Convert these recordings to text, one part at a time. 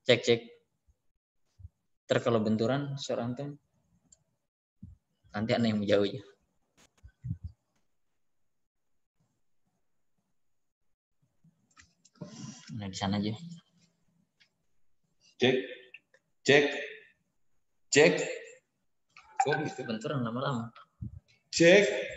Cek cek. Ntar kalau benturan suara antum nanti aneh yang menjauh ya. Nah di sana aja. Cek, cek, cek. Kok itu benturan lama-lama? Cek.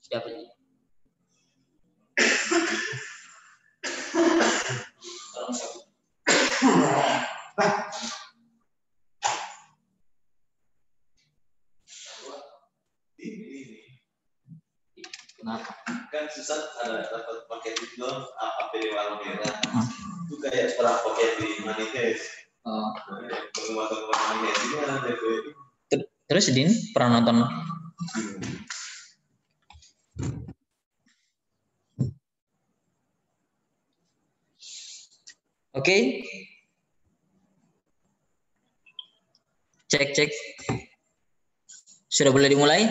Siapa ini? Kenapa? Kan susah ada dapat paket itu APD warna merah. Itu kayak setelah paket di Manifest. Penguatan Manifest ini ada DP. Terus Din pernah nonton? Oke. Cek cek. Sudah boleh dimulai?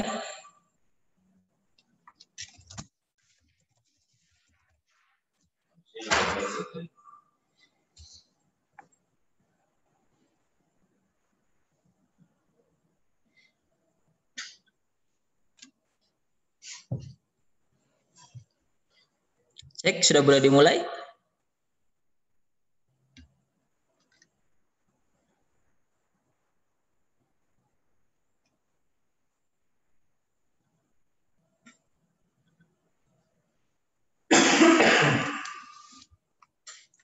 Cek, sudah boleh dimulai?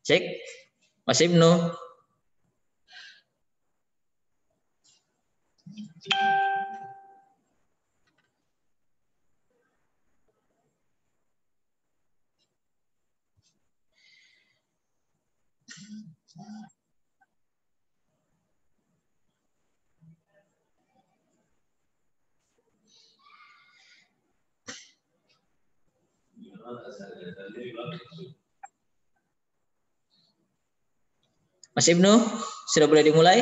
Cek, Mas Ibnu. Mas Ibnu, sudah boleh dimulai?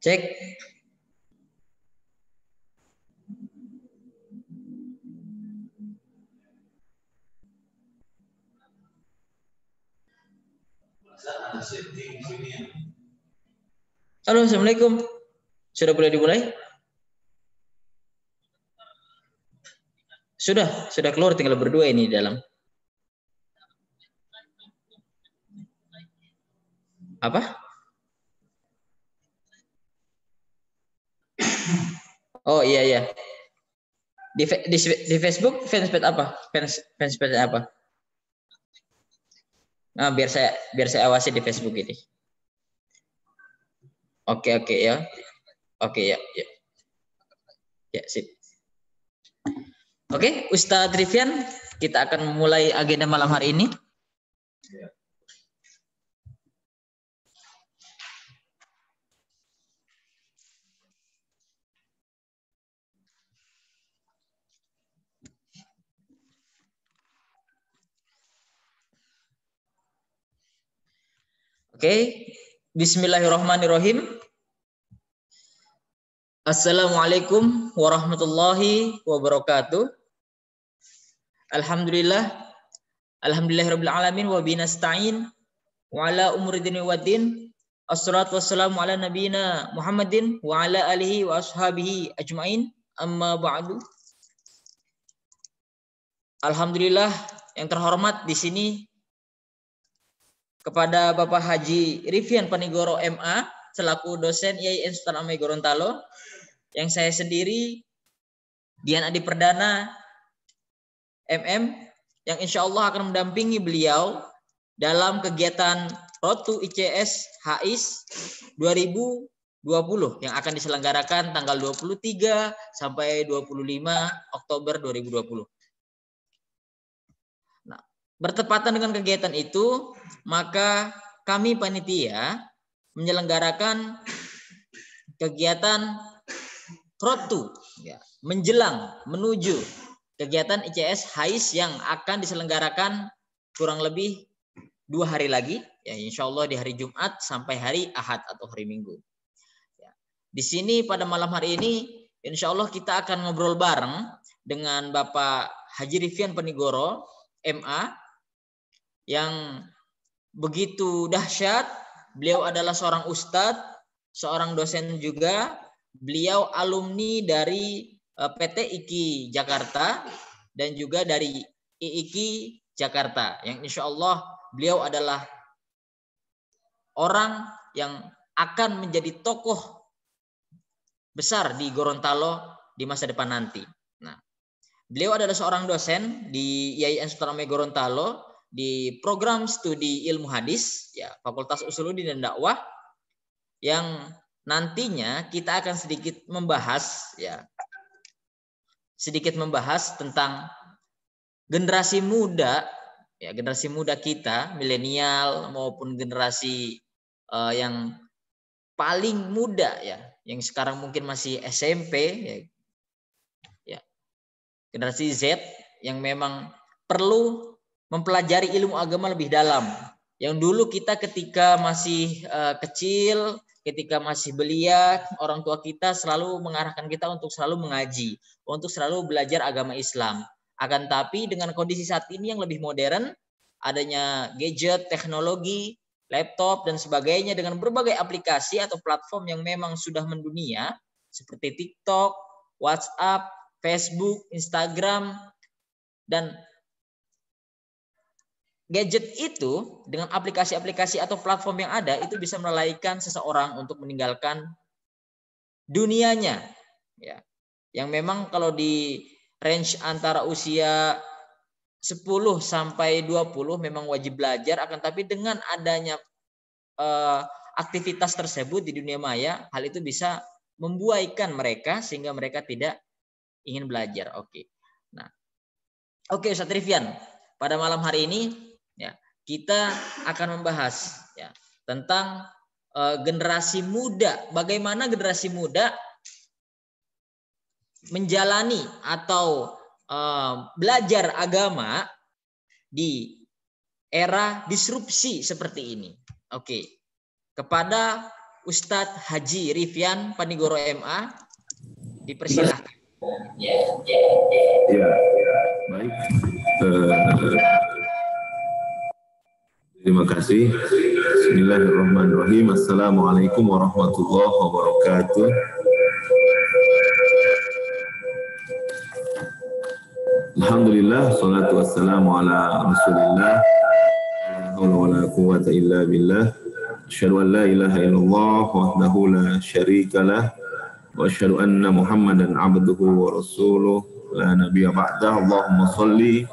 Cek. Halo, Assalamualaikum. Sudah boleh dimulai? Sudah keluar, tinggal berdua ini di dalam. Apa? Oh iya. Di Facebook fanspage apa? Fanspage apa? Nah, biar saya awasi di Facebook ini. Oke ya. Oke ya. Ya, sip. Oke, Ustadz Rifian, kita akan memulai agenda malam hari ini. Oke, bismillahirrahmanirrahim. Assalamualaikum warahmatullahi wabarakatuh. Alhamdulillahirabbil alamin wa binasta'in wa ala umuri dini waddin. Assalatu wassalamu ala nabiyina Muhammadin wa ala alihi wa ashabihi ajmain. Amma ba'du. Alhamdulillah yang terhormat di sini kepada Bapak Haji Rifian Panigoro MA selaku dosen IAIN Sultan Amir Gorontalo, yang saya sendiri Dian Adi Perdana MM yang insya Allah akan mendampingi beliau dalam kegiatan Road to ICS HIS 2022 yang akan diselenggarakan tanggal 23 sampai 25 Oktober 2020. Nah, bertepatan dengan kegiatan itu, maka kami panitia menyelenggarakan kegiatan Road to, ya, menjelang menuju kegiatan ICS HAIS yang akan diselenggarakan kurang lebih 2 hari lagi, ya, insya Allah di hari Jumat sampai hari Ahad atau hari Minggu. Ya. Di sini pada malam hari ini, insya Allah kita akan ngobrol bareng dengan Bapak Haji Rifyan Panigoro, MA, yang begitu dahsyat. Beliau adalah seorang ustadz, seorang dosen juga. Beliau alumni dari PT IKI Jakarta dan juga dari IIKI Jakarta, yang insya Allah beliau adalah orang yang akan menjadi tokoh besar di Gorontalo di masa depan nanti. Nah, beliau adalah seorang dosen di IAIN Sultan Hamengkubuwono Gorontalo di program studi ilmu hadis, ya, Fakultas Usuluddin dan Dakwah, yang nantinya kita akan sedikit membahas tentang generasi muda, ya, generasi muda kita, milenial maupun generasi yang paling muda, ya, yang sekarang mungkin masih SMP, ya, generasi Z yang memang perlu mempelajari ilmu agama lebih dalam. Yang dulu kita ketika masih kecil, ketika masih belia, orang tua kita selalu mengarahkan kita untuk selalu mengaji, untuk selalu belajar agama Islam. Akan tapi dengan kondisi saat ini yang lebih modern, adanya gadget, teknologi, laptop, dan sebagainya, dengan berbagai aplikasi atau platform yang memang sudah mendunia, seperti TikTok, WhatsApp, Facebook, Instagram, dan gadget itu dengan aplikasi-aplikasi atau platform yang ada itu bisa melalaikan seseorang untuk meninggalkan dunianya, ya. Yang memang kalau di range antara usia 10 sampai 20 memang wajib belajar, akan tapi dengan adanya aktivitas tersebut di dunia maya, hal itu bisa membuaikan mereka sehingga mereka tidak ingin belajar. Oke. Nah, oke Ustaz Rifyan, pada malam hari ini, ya, kita akan membahas, ya, tentang generasi muda. Bagaimana generasi muda menjalani atau belajar agama di era disrupsi seperti ini. Oke. Kepada Ustadz Haji Rifyan Panigoro MA, dipersilahkan. Ya, baik. Terima kasih. Bismillahirrahmanirrahim. Assalamualaikum warahmatullahi wabarakatuh. Alhamdulillah, salatu wassalamu ala rasulillah. La hawla wa la quwwata illa billah. Asyhadu an la ilaha illallah wahdahu la syarika lah. Wa asyhadu anna Muhammadan abduhu wa rasuluh la nabiyya ba'dah. Allahumma shalli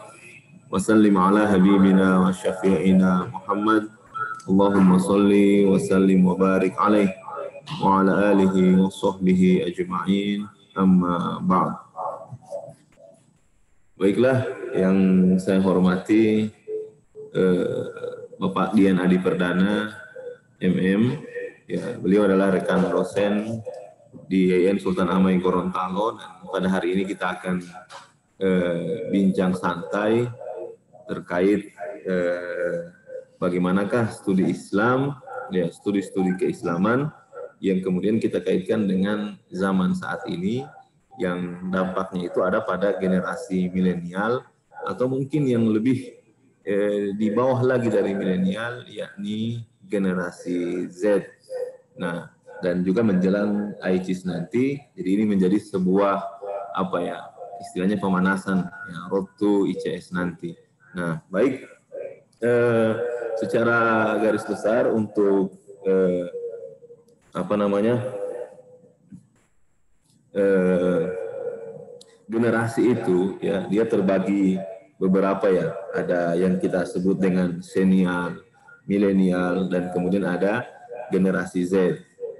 wa sallim ala habibina wa syafi'ina Muhammad. Allahumma shalli wa sallim wa barik alaih wa ala alihi wa sahbihi ajma'in. Amma ba'd. Baiklah, yang saya hormati Bapak Dian Adi Perdana MM, ya, beliau adalah rekan dosen di IAIN Sultan Hamengkubuwono Gorontalo, dan pada hari ini kita akan bincang santai terkait bagaimanakah studi Islam, ya, studi-studi keislaman yang kemudian kita kaitkan dengan zaman saat ini, yang dampaknya itu ada pada generasi milenial atau mungkin yang lebih di bawah lagi dari milenial, yakni generasi Z. Nah, dan juga menjelang ICS nanti, jadi ini menjadi sebuah istilahnya pemanasan, ya, road to ICS nanti. Nah, baik, secara garis besar untuk generasi itu, ya, dia terbagi beberapa, ya. Ada yang kita sebut dengan senior, milenial, dan kemudian ada generasi Z.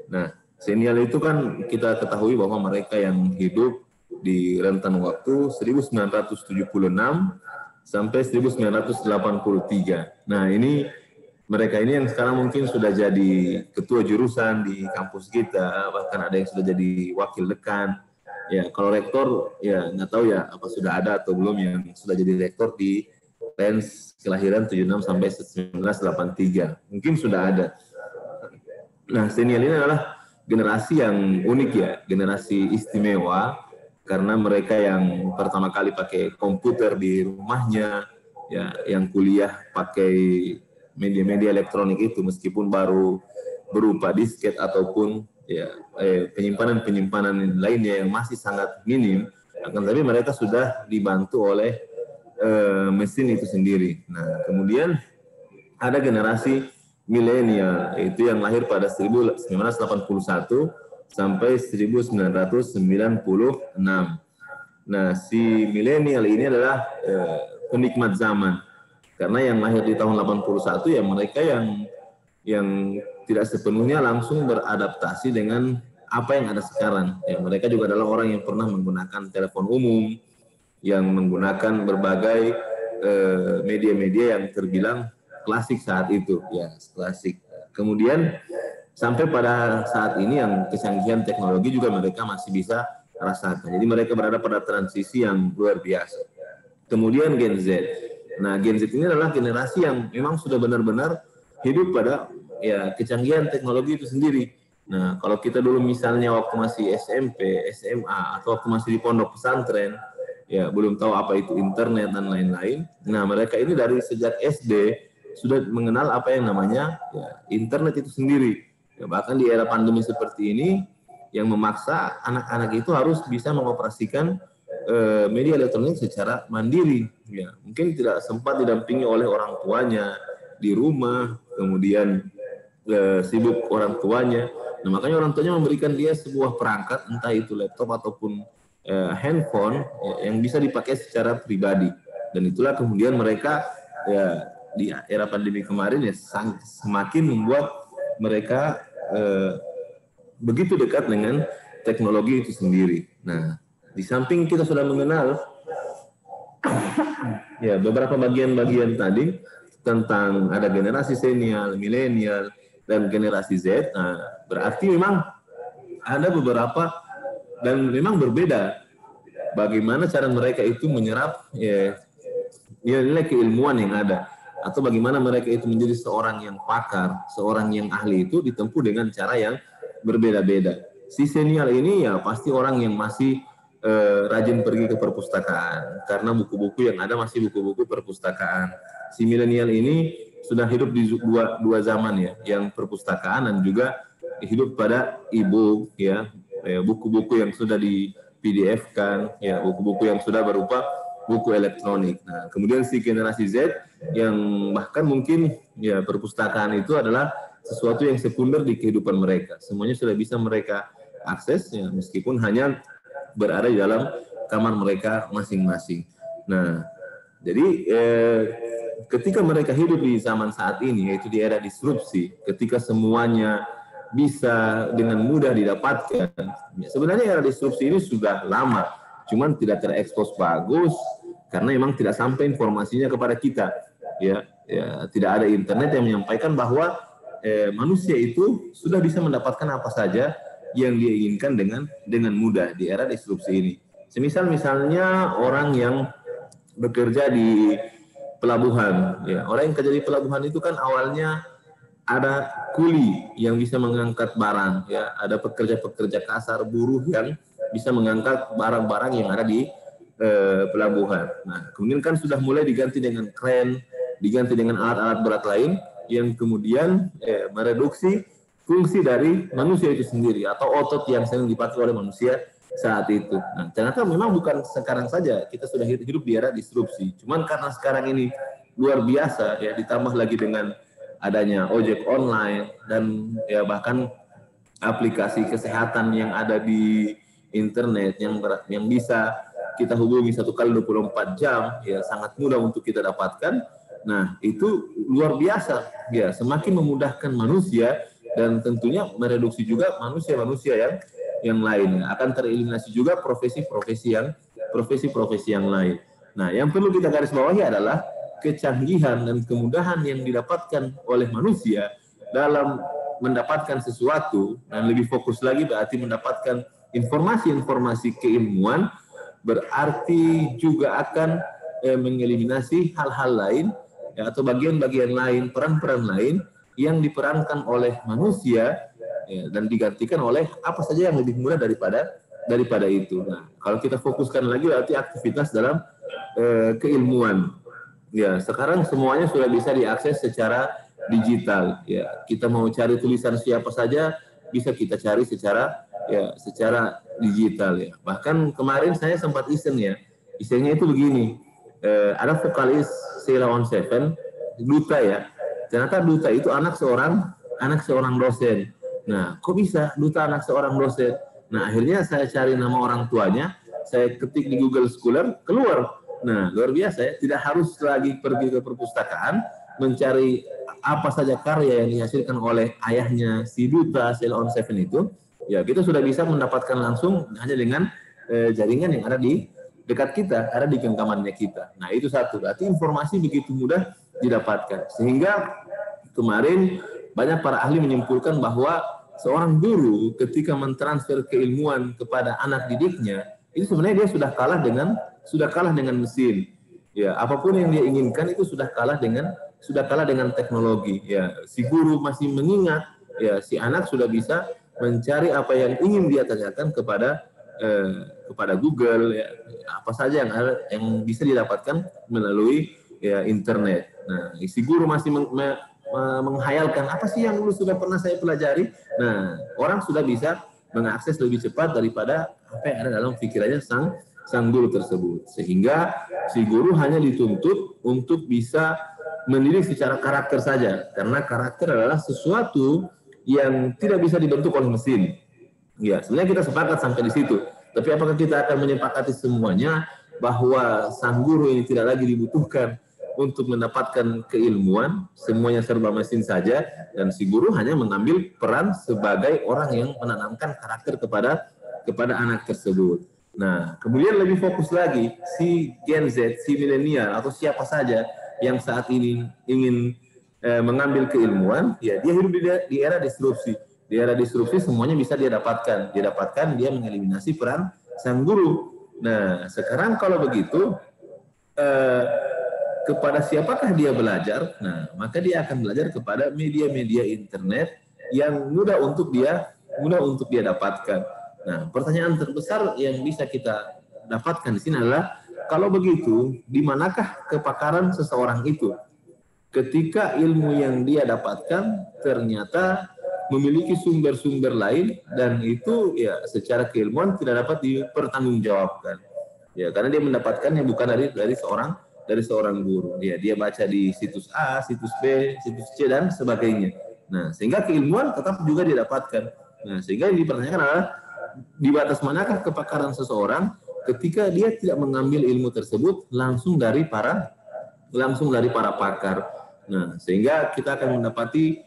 Nah, Senial itu kan kita ketahui bahwa mereka yang hidup di rentan waktu 1976 sampai 1983. Nah, mereka ini yang sekarang mungkin sudah jadi ketua jurusan di kampus kita, bahkan ada yang sudah jadi wakil dekan. Ya, kalau rektor ya nggak tahu ya apa sudah ada atau belum yang sudah jadi rektor di range kelahiran 76 sampai 1983. Mungkin sudah ada. Nah, senial ini adalah generasi yang unik ya, generasi istimewa karena mereka yang pertama kali pakai komputer di rumahnya, ya, yang kuliah pakai media-media elektronik itu meskipun baru berupa disket ataupun ya penyimpanan lainnya yang masih sangat minim, akan tapi mereka sudah dibantu oleh mesin itu sendiri. Nah, kemudian ada generasi milenial, yaitu yang lahir pada 1981 sampai 1996. Nah, si milenial ini adalah penikmat zaman. Karena yang lahir di tahun 81 ya mereka yang tidak sepenuhnya langsung beradaptasi dengan apa yang ada sekarang. Ya, mereka juga adalah orang yang pernah menggunakan telepon umum, yang menggunakan berbagai media-media yang terbilang klasik saat itu, ya klasik. Kemudian sampai pada saat ini yang kecanggihan teknologi juga mereka masih bisa rasakan. Jadi mereka berada pada transisi yang luar biasa. Kemudian Gen Z. Nah, Gen Z ini adalah generasi yang memang sudah benar-benar hidup pada ya kecanggihan teknologi itu sendiri. Nah, kalau kita dulu misalnya waktu masih SMP, SMA, atau waktu masih di pondok pesantren, ya belum tahu apa itu internet dan lain-lain. Nah, mereka ini dari sejak SD sudah mengenal apa yang namanya ya, internet itu sendiri. Ya, bahkan di era pandemi seperti ini, yang memaksa anak-anak itu harus bisa mengoperasikan media elektronik secara mandiri. Ya, mungkin tidak sempat didampingi oleh orang tuanya di rumah, kemudian sibuk orang tuanya. Nah, makanya orang tuanya memberikan dia sebuah perangkat, entah itu laptop ataupun handphone yang bisa dipakai secara pribadi. Dan itulah kemudian mereka ya di era pandemi kemarin ya semakin membuat mereka begitu dekat dengan teknologi itu sendiri. Nah, di samping kita sudah mengenal ya beberapa bagian-bagian tadi tentang ada generasi senial, milenial, dan generasi Z. Nah, berarti memang ada beberapa dan memang berbeda bagaimana cara mereka itu menyerap nilai keilmuan yang ada, atau bagaimana mereka itu menjadi seorang yang pakar, seorang yang ahli itu ditempuh dengan cara yang berbeda-beda. Si senial ini ya pasti orang yang masih rajin pergi ke perpustakaan, karena buku-buku yang ada masih buku-buku perpustakaan. Si milenial ini sudah hidup di dua zaman ya, yang perpustakaan dan juga hidup pada e-book ya, buku-buku yang sudah di PDF-kan, ya buku-buku yang sudah berupa buku elektronik. Nah, kemudian si generasi Z yang bahkan mungkin ya perpustakaan itu adalah sesuatu yang sekunder di kehidupan mereka. Semuanya sudah bisa mereka akses ya, meskipun hanya berada di dalam kamar mereka masing-masing. Nah, jadi ketika mereka hidup di zaman saat ini, yaitu di era disrupsi, ketika semuanya bisa dengan mudah didapatkan. Sebenarnya era disrupsi ini sudah lama, cuman tidak terekspos bagus karena memang tidak sampai informasinya kepada kita. Ya, tidak ada internet yang menyampaikan bahwa manusia itu sudah bisa mendapatkan apa saja yang dia inginkan dengan mudah di era disrupsi ini. Misalnya orang yang bekerja di pelabuhan, ya orang yang kerja di pelabuhan itu kan awalnya ada kuli yang bisa mengangkat barang, ya ada pekerja-pekerja kasar, buruh yang bisa mengangkat barang-barang yang ada di pelabuhan. Nah, kemudian kan sudah mulai diganti dengan kren, diganti dengan alat-alat berat lain yang kemudian mereduksi fungsi dari manusia itu sendiri atau otot yang sering dipakai oleh manusia saat itu. Nah, ternyata memang bukan sekarang saja kita sudah hidup di era disrupsi. Cuman karena sekarang ini luar biasa ya, ditambah lagi dengan adanya ojek online dan ya bahkan aplikasi kesehatan yang ada di internet yang bisa kita hubungi 1 kali 24 jam ya, sangat mudah untuk kita dapatkan. Nah, itu luar biasa ya, semakin memudahkan manusia dan tentunya mereduksi juga manusia-manusia yang lain. Akan tereliminasi juga profesi-profesi yang lain. Nah, yang perlu kita garis bawahi adalah kecanggihan dan kemudahan yang didapatkan oleh manusia dalam mendapatkan sesuatu, dan lebih fokus lagi berarti mendapatkan informasi-informasi keilmuan, berarti juga akan mengeliminasi hal-hal lain ya, atau bagian-bagian lain, peran-peran lain yang diperankan oleh manusia ya, dan digantikan oleh apa saja yang lebih mudah daripada itu. Nah, kalau kita fokuskan lagi berarti aktivitas dalam keilmuan. Ya, sekarang semuanya sudah bisa diakses secara digital. Ya, kita mau cari tulisan siapa saja bisa kita cari secara digital ya. Bahkan kemarin saya sempat iseng ya. Isengnya itu begini. Ada vokalis Sheila on Seven, Duta ya. Ternyata Duta itu anak seorang dosen. Nah, kok bisa Duta anak seorang dosen? Nah, akhirnya saya cari nama orang tuanya, saya ketik di Google Scholar, keluar. Nah, luar biasa ya, tidak harus lagi pergi ke perpustakaan mencari apa saja karya yang dihasilkan oleh ayahnya si Duta Sheila on Seven itu. Ya, kita sudah bisa mendapatkan langsung hanya dengan jaringan yang ada di dekat kita, ada di genggamannya kita. Nah, itu satu. Berarti informasi begitu mudah didapatkan. Sehingga kemarin banyak para ahli menyimpulkan bahwa seorang guru ketika mentransfer keilmuan kepada anak didiknya, itu sebenarnya dia sudah kalah dengan mesin. Ya, apapun yang dia inginkan itu sudah kalah dengan teknologi. Ya, si guru masih mengingat, ya si anak sudah bisa mencari apa yang ingin dia tanyakan kepada Google, ya, apa saja yang bisa didapatkan melalui ya internet. Nah, si guru masih menghayalkan apa sih yang dulu sudah pernah saya pelajari. Nah, orang sudah bisa mengakses lebih cepat daripada apa yang ada dalam pikirannya sang guru tersebut. Sehingga si guru hanya dituntut untuk bisa mendidik secara karakter saja, karena karakter adalah sesuatu yang tidak bisa dibentuk oleh mesin. Ya, sebenarnya kita sepakat sampai di situ. Tapi apakah kita akan menyepakati semuanya bahwa sang guru ini tidak lagi dibutuhkan untuk mendapatkan keilmuan, semuanya serba mesin saja, dan si guru hanya mengambil peran sebagai orang yang menanamkan karakter kepada anak tersebut. Nah, kemudian lebih fokus lagi, si Gen Z, si milenial, atau siapa saja yang saat ini ingin mengambil keilmuan, ya dia hidup di era disrupsi. Di era disrupsi semuanya bisa dia dapatkan. Dia mengeliminasi peran sang guru. Nah, sekarang kalau begitu, kepada siapakah dia belajar? Nah, maka dia akan belajar kepada media-media internet yang mudah untuk dia dapatkan. Nah, pertanyaan terbesar yang bisa kita dapatkan di sini adalah, kalau begitu, di manakah kepakaran seseorang itu? Ketika ilmu yang dia dapatkan ternyata memiliki sumber-sumber lain, dan itu ya secara keilmuan tidak dapat dipertanggungjawabkan. Ya, karena dia mendapatkannya bukan dari seorang guru. Ya, dia baca di situs A, situs B, situs C dan sebagainya. Nah, sehingga keilmuan tetap juga didapatkan. Nah, sehingga yang dipertanyakan adalah di batas manakah kepakaran seseorang ketika dia tidak mengambil ilmu tersebut langsung dari para pakar. Nah, sehingga kita akan mendapati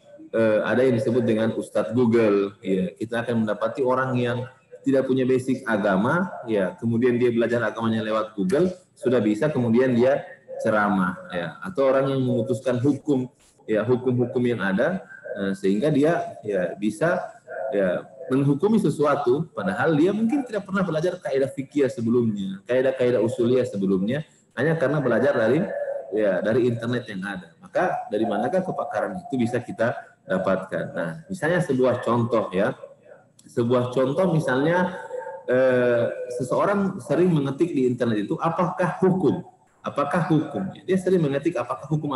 ada yang disebut dengan Ustadz Google. Ya, kita akan mendapati orang yang tidak punya basic agama, ya, kemudian dia belajar agamanya lewat Google, sudah bisa kemudian dia ceramah, ya, atau orang yang memutuskan hukum yang ada, sehingga dia ya bisa ya menghukumi sesuatu, padahal dia mungkin tidak pernah belajar kaidah fikih sebelumnya, kaidah usuliyah sebelumnya, hanya karena belajar dari internet yang ada. Maka dari manakah kepakaran itu bisa kita dapatkan? Nah, misalnya sebuah contoh misalnya seseorang sering mengetik di internet itu apakah hukum? Dia sering mengetik apakah hukum.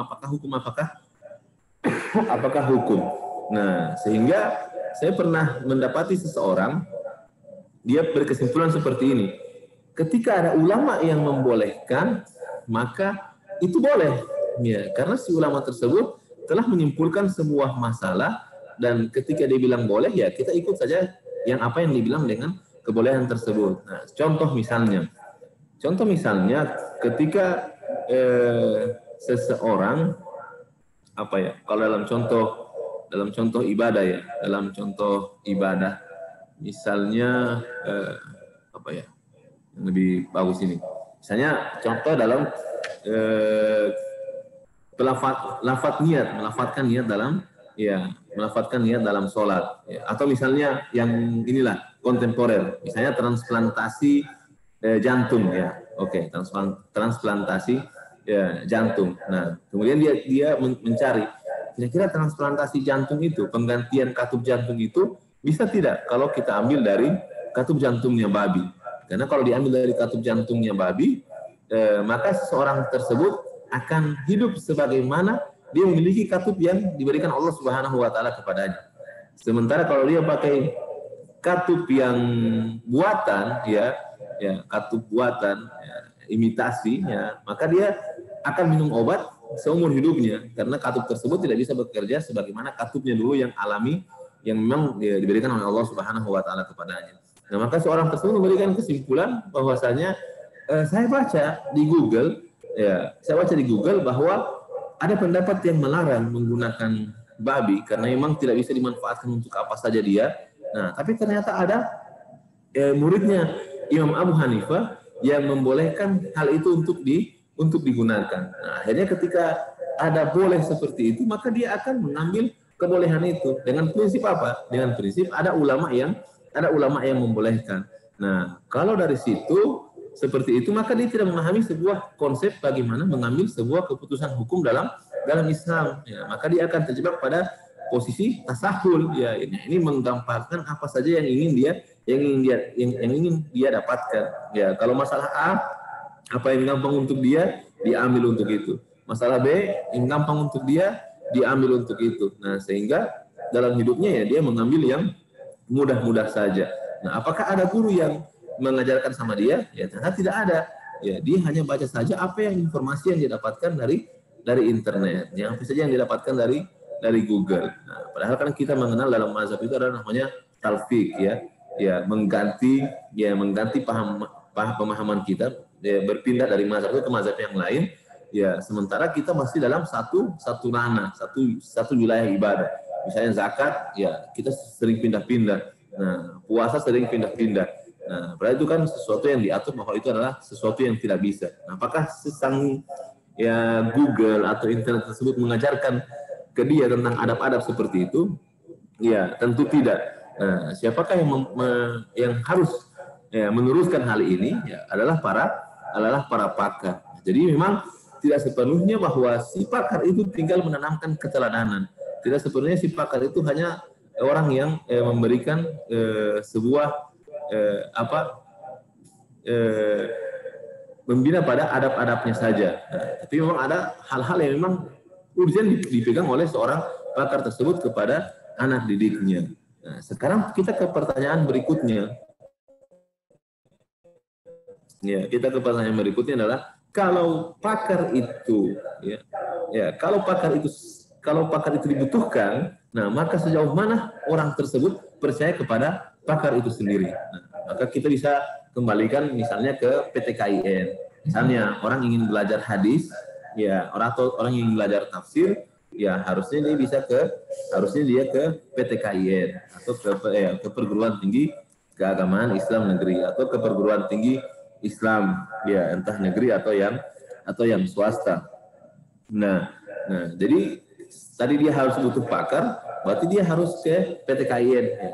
Nah, sehingga saya pernah mendapati seseorang, dia berkesimpulan seperti ini. Ketika ada ulama yang membolehkan, maka itu boleh. Ya, karena si ulama tersebut telah menyimpulkan sebuah masalah, dan ketika dia bilang boleh, ya kita ikut saja apa yang dibilang dengan kebolehan tersebut. Nah, contoh misalnya ketika seseorang kalau dalam contoh dalam contoh ibadah ya, dalam contoh ibadah. Misalnya apa ya? Yang lebih bagus ini. Misalnya contoh dalam melafatkan niat dalam melafatkan niat dalam sholat ya. Atau misalnya yang inilah kontemporer, misalnya transplantasi jantung ya. Oke, transplantasi ya, jantung. Nah, kemudian dia mencari kira-kira transplantasi jantung itu, penggantian katup jantung itu bisa tidak kalau kita ambil dari katup jantungnya babi. Karena kalau diambil dari katup jantungnya babi, maka seseorang tersebut akan hidup sebagaimana dia memiliki katup yang diberikan Allah Subhanahu wa taala kepadanya. Sementara kalau dia pakai katup yang buatan ya katup buatan imitasi ya, maka dia akan minum obat seumur hidupnya karena katup tersebut tidak bisa bekerja sebagaimana katupnya dulu yang alami yang memang diberikan oleh Allah Subhanahu wa taala kepadanya. Nah, maka seorang tersebut memberikan kesimpulan bahwasanya saya baca di Google bahwa ada pendapat yang melarang menggunakan babi karena memang tidak bisa dimanfaatkan untuk apa saja dia. Nah, tapi ternyata ada muridnya Imam Abu Hanifah yang membolehkan hal itu untuk digunakan. Nah, akhirnya ketika ada boleh seperti itu, maka dia akan mengambil kebolehan itu dengan prinsip apa? Dengan prinsip ada ulama yang membolehkan. Nah, kalau dari situ seperti itu, maka dia tidak memahami sebuah konsep bagaimana mengambil sebuah keputusan hukum dalam Islam. Ya, maka dia akan terjebak pada posisi tasahul. Ya, ini menggampangkan apa saja yang ingin dia dapatkan. Ya, kalau masalah A, apa yang gampang untuk dia diambil untuk itu. Masalah B, yang gampang untuk dia diambil untuk itu. Nah, sehingga dalam hidupnya ya dia mengambil yang mudah-mudah saja. Nah, apakah ada guru yang mengajarkan sama dia? Ya, ternyata tidak ada. Ya, dia hanya baca saja apa yang informasi yang didapatkan dari internet, yang apa saja yang didapatkan dari Google. Nah, padahal kan kita mengenal dalam mazhab itu adalah namanya talfiq ya mengganti pemahaman kita, ya, berpindah dari mazhab itu ke mazhab yang lain. Ya, sementara kita masih dalam satu ranah, satu wilayah ibadah. Misalnya zakat, ya kita sering pindah-pindah. Nah, puasa sering pindah-pindah. Nah, berarti itu kan sesuatu yang diatur bahwa itu adalah sesuatu yang tidak bisa. Nah, apakah Google atau internet tersebut mengajarkan ke dia tentang adab-adab seperti itu? Ya, tentu tidak. Nah, siapakah yang harus meneruskan hal ini? Ya, adalah para pakar. Jadi memang tidak sepenuhnya bahwa si pakar itu tinggal menanamkan keteladanan. Tidak sepenuhnya si pakar itu hanya orang yang memberikan sebuah membina pada adab-adabnya saja. Nah, tapi memang ada hal-hal yang memang urgen dipegang oleh seorang pakar tersebut kepada anak didiknya. Nah, sekarang kita ke pertanyaan berikutnya. Ya, kita ke pertanyaan berikutnya adalah kalau pakar itu dibutuhkan, nah maka sejauh mana orang tersebut percaya kepada pakar itu sendiri. Nah, maka kita bisa kembalikan misalnya ke PTKIN. Misalnya orang ingin belajar hadis, ya orang ingin belajar tafsir, ya harusnya dia ke PTKIN atau ke perguruan tinggi keagamaan Islam negeri atau ke perguruan tinggi Islam, ya entah negeri atau yang swasta. Nah, jadi tadi dia harus butuh pakar, berarti dia harus ke PTKIN. Ya,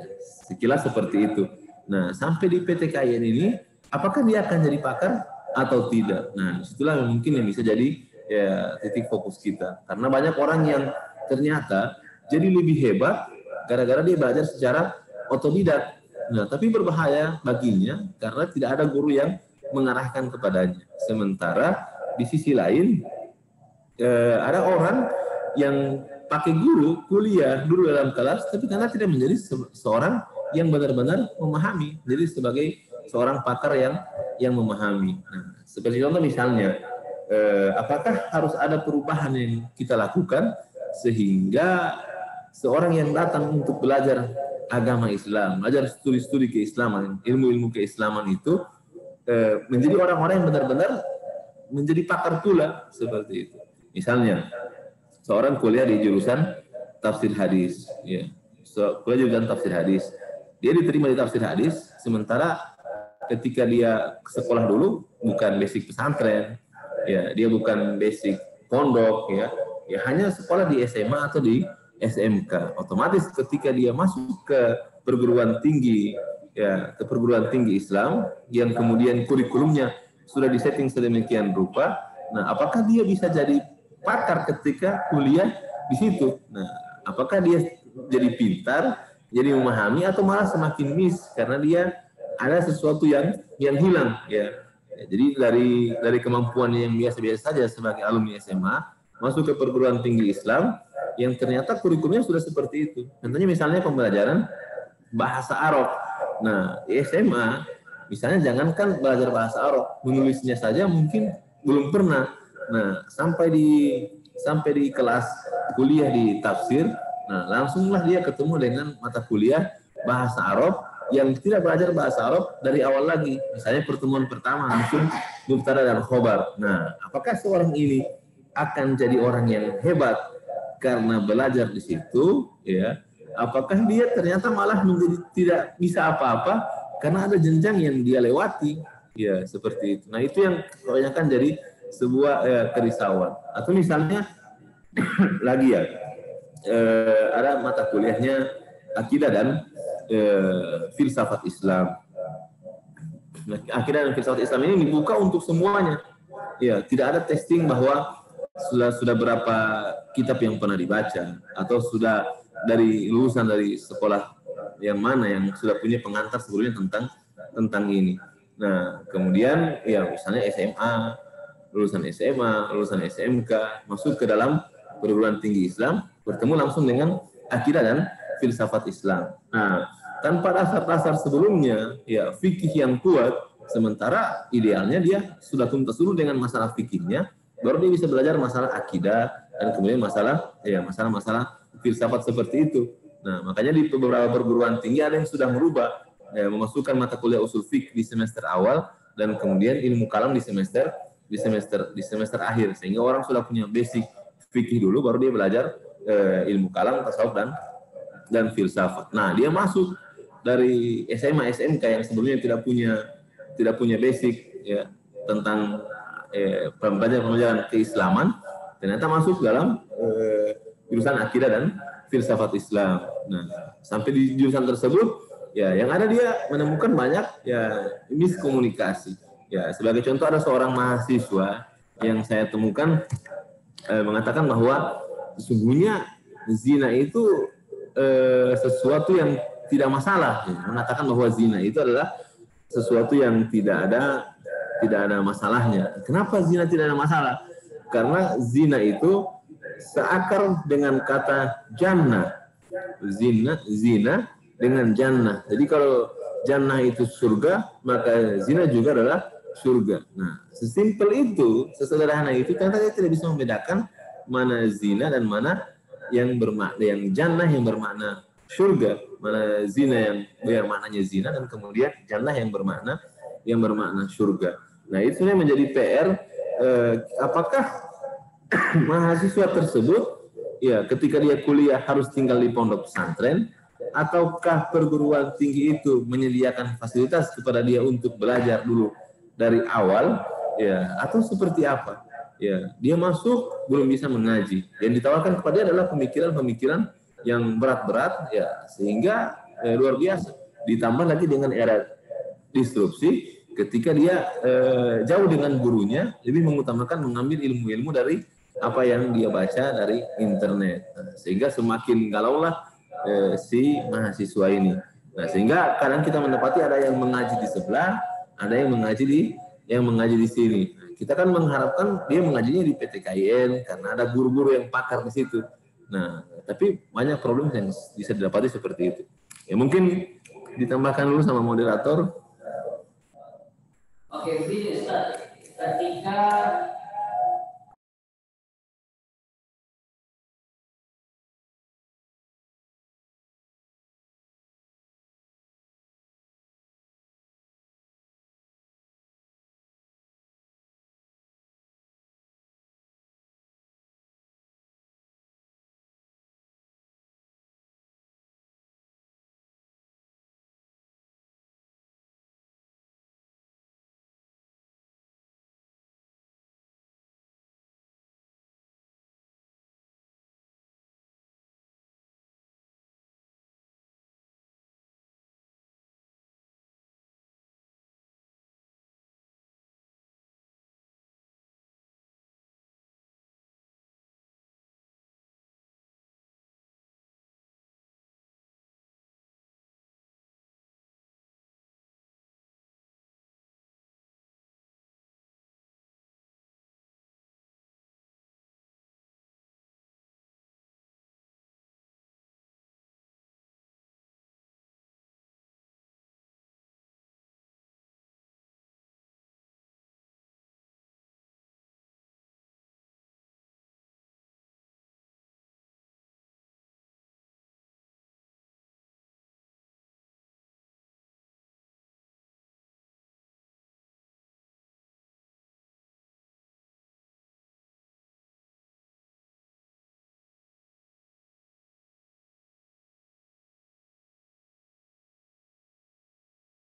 sekilas seperti itu. Nah, sampai di PTKIN ini, apakah dia akan jadi pakar atau tidak? Nah, disitulah mungkin yang bisa jadi ya titik fokus kita. Karena banyak orang yang ternyata jadi lebih hebat gara-gara dia belajar secara otodidak. Nah, tapi berbahaya baginya karena tidak ada guru yang mengarahkan kepadanya. Sementara di sisi lain ada orang yang pakai guru kuliah dulu dalam kelas, tapi karena tidak menjadi seorang yang benar-benar memahami, jadi sebagai seorang pakar yang memahami. Nah, seperti contoh misalnya, apakah harus ada perubahan yang kita lakukan sehingga seorang yang datang untuk belajar agama Islam, belajar studi-studi keislaman, ilmu-ilmu keislaman itu menjadi orang-orang yang benar-benar menjadi pakar pula seperti itu. Misalnya, seorang kuliah di jurusan tafsir hadis, ya. So, kuliah jurusan tafsir hadis. Dia diterima di tafsir hadis, sementara ketika dia sekolah dulu bukan basic pesantren, ya, dia bukan basic pondok, ya hanya sekolah di SMA atau di SMK. Otomatis ketika dia masuk ke perguruan tinggi, ya, ke perguruan tinggi Islam yang kemudian kurikulumnya sudah disetting sedemikian rupa, nah apakah dia bisa jadi pakar ketika kuliah di situ? Nah, apakah dia jadi pintar, jadi memahami, atau malah semakin miss karena dia ada sesuatu yang hilang, ya. Jadi dari kemampuan yang biasa-biasa saja sebagai alumni SMA masuk ke perguruan tinggi Islam yang ternyata kurikulumnya sudah seperti itu. Contohnya misalnya pembelajaran bahasa Arab. Nah, di SMA misalnya jangankan belajar bahasa Arab, menulisnya saja mungkin belum pernah. Nah, sampai di kelas kuliah di tafsir, nah langsunglah dia ketemu dengan mata kuliah bahasa Arab yang tidak belajar bahasa Arab dari awal lagi. Misalnya pertemuan pertama langsung mubtada dan khobar. Nah, apakah seorang ini akan jadi orang yang hebat karena belajar di situ, ya? Apakah dia ternyata malah menjadi tidak bisa apa-apa karena ada jenjang yang dia lewati, ya seperti itu. Nah, itu yang kebanyakan jadi sebuah kerisauan. Atau misalnya lagi, ya, ada mata kuliahnya akidah dan filsafat Islam. Nah, akidah dan filsafat Islam ini dibuka untuk semuanya. Ya, tidak ada testing bahwa sudah berapa kitab yang pernah dibaca, atau sudah dari lulusan dari sekolah yang mana yang sudah punya pengantar sebelumnya tentang ini. Nah, kemudian ya misalnya SMA, lulusan SMK masuk ke dalam perguruan tinggi Islam, bertemu langsung dengan akidah dan filsafat Islam. Nah, tanpa dasar-dasar sebelumnya, ya fikih yang kuat, sementara idealnya dia sudah tuntas dulu dengan masalah fikihnya, baru dia bisa belajar masalah akidah dan kemudian masalah filsafat seperti itu. Nah, makanya di beberapa perguruan tinggi ada yang sudah merubah, memasukkan mata kuliah usul fikih di semester awal dan kemudian ilmu kalam di semester akhir, sehingga orang sudah punya basic fikih dulu, baru dia belajar ilmu kalam, tasawuf dan filsafat. Nah, dia masuk dari SMA SMK yang sebelumnya tidak punya basic, ya, tentang pembelajaran keislaman, ternyata masuk dalam jurusan akidah dan filsafat Islam. Nah, sampai di jurusan tersebut, ya yang ada dia menemukan banyak ya miskomunikasi. Ya, sebagai contoh ada seorang mahasiswa yang saya temukan mengatakan bahwa sesungguhnya zina itu sesuatu yang tidak masalah. Mengatakan bahwa zina itu adalah sesuatu yang tidak ada masalahnya. Kenapa zina tidak ada masalah? Karena zina itu seakar dengan kata jannah. Zina dengan jannah. Jadi kalau jannah itu surga, maka zina juga adalah surga. Nah, sesimpel itu, sesederhana itu, ternyata dia tidak bisa membedakan mana zina dan mana yang jannah yang bermakna surga, mana zina yang bermaknanya zina, dan kemudian jannah yang bermakna surga. Nah, itu menjadi PR. Apakah mahasiswa tersebut, ya, ketika dia kuliah harus tinggal di pondok pesantren, ataukah perguruan tinggi itu menyediakan fasilitas kepada dia untuk belajar dulu dari awal, ya, atau seperti apa? Ya, dia masuk belum bisa mengaji, yang ditawarkan kepada dia adalah pemikiran-pemikiran yang berat-berat, ya, sehingga luar biasa. Ditambah lagi dengan era disrupsi, ketika dia jauh dengan gurunya, lebih mengutamakan mengambil ilmu-ilmu dari apa yang dia baca dari internet. Nah, sehingga semakin galaulah si mahasiswa ini. Nah, sehingga kadang kita mendapati ada yang mengaji di sebelah, ada yang mengaji di sini. Nah, kita kan mengharapkan dia mengajinya di PTKIN karena ada guru-guru yang pakar di situ. Nah, tapi banyak problem yang bisa didapati seperti itu. Ya, mungkin ditambahkan dulu sama moderator. Oke, ketika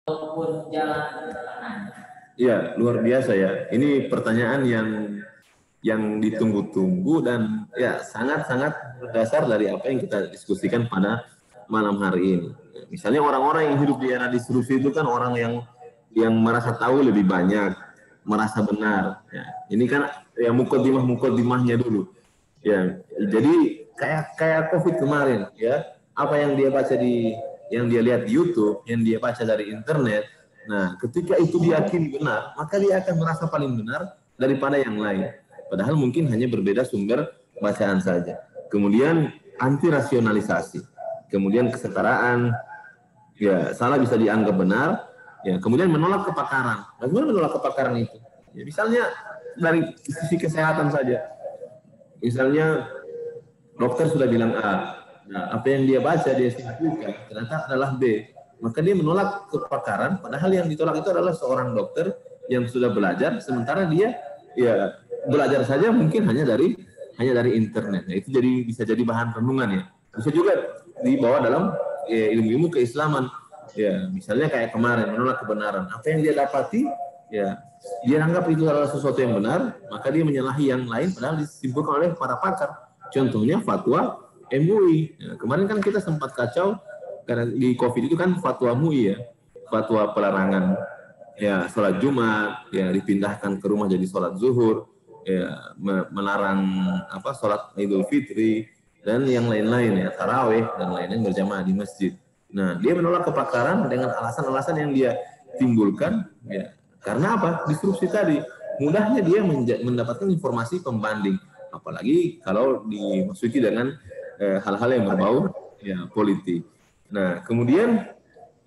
ataupun jalan kanan? Ya, luar biasa ya. Ini pertanyaan yang ditunggu-tunggu dan ya sangat-sangat berdasar dari apa yang kita diskusikan pada malam hari ini. Misalnya orang-orang yang hidup di era disrupsi itu kan orang yang merasa tahu lebih banyak, merasa benar. Ya, ini kan ya mukodimahnya dulu. Ya, jadi kayak COVID kemarin, ya apa yang dia baca yang dia lihat di YouTube, yang dia baca dari internet. Nah, ketika itu diyakini benar, maka dia akan merasa paling benar daripada yang lain. Padahal mungkin hanya berbeda sumber bacaan saja. Kemudian anti rasionalisasi, kemudian kesetaraan, ya salah bisa dianggap benar, ya kemudian menolak kepakaran. Bagaimana menolak kepakaran itu? Ya, misalnya dari sisi kesehatan saja, misalnya dokter sudah bilang A, nah apa yang dia baca dia simpulkan ternyata adalah B, maka dia menolak kepakaran. Padahal yang ditolak itu adalah seorang dokter yang sudah belajar, sementara dia ya belajar saja mungkin hanya dari internet. Nah, itu bisa jadi bahan renungan ya. Bisa juga dibawa dalam ilmu-ilmu keislaman. Ya, misalnya kayak kemarin menolak kebenaran. Apa yang dia dapati, ya dia anggap itu adalah sesuatu yang benar, maka dia menyalahi yang lain padahal disimpulkan oleh para pakar. Contohnya fatwa MUI. Ya, kemarin kan kita sempat kacau karena di COVID itu kan fatwa MUI ya, fatwa pelarangan ya sholat Jumat, ya dipindahkan ke rumah jadi sholat zuhur, ya melarang sholat Idul Fitri dan yang lain-lain ya, tarawih dan lain-lain berjamaah di masjid. Nah, dia menolak kepakaran dengan alasan-alasan yang dia timbulkan, ya karena apa? Disrupsi tadi. Mudahnya dia mendapatkan informasi pembanding, apalagi kalau dimasuki dengan hal-hal yang berbau ya politik. Nah, kemudian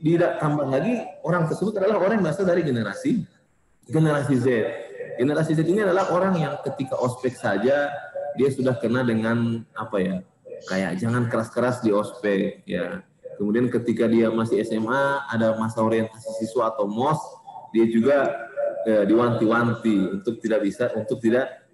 ditambah lagi orang tersebut adalah orang yang berasal dari generasi Z. Generasi Z ini adalah orang yang ketika ospek saja dia sudah kena dengan kayak jangan keras-keras di ospek ya. Kemudian ketika dia masih SMA ada masa orientasi siswa atau MOS, dia juga diwanti-wanti untuk tidak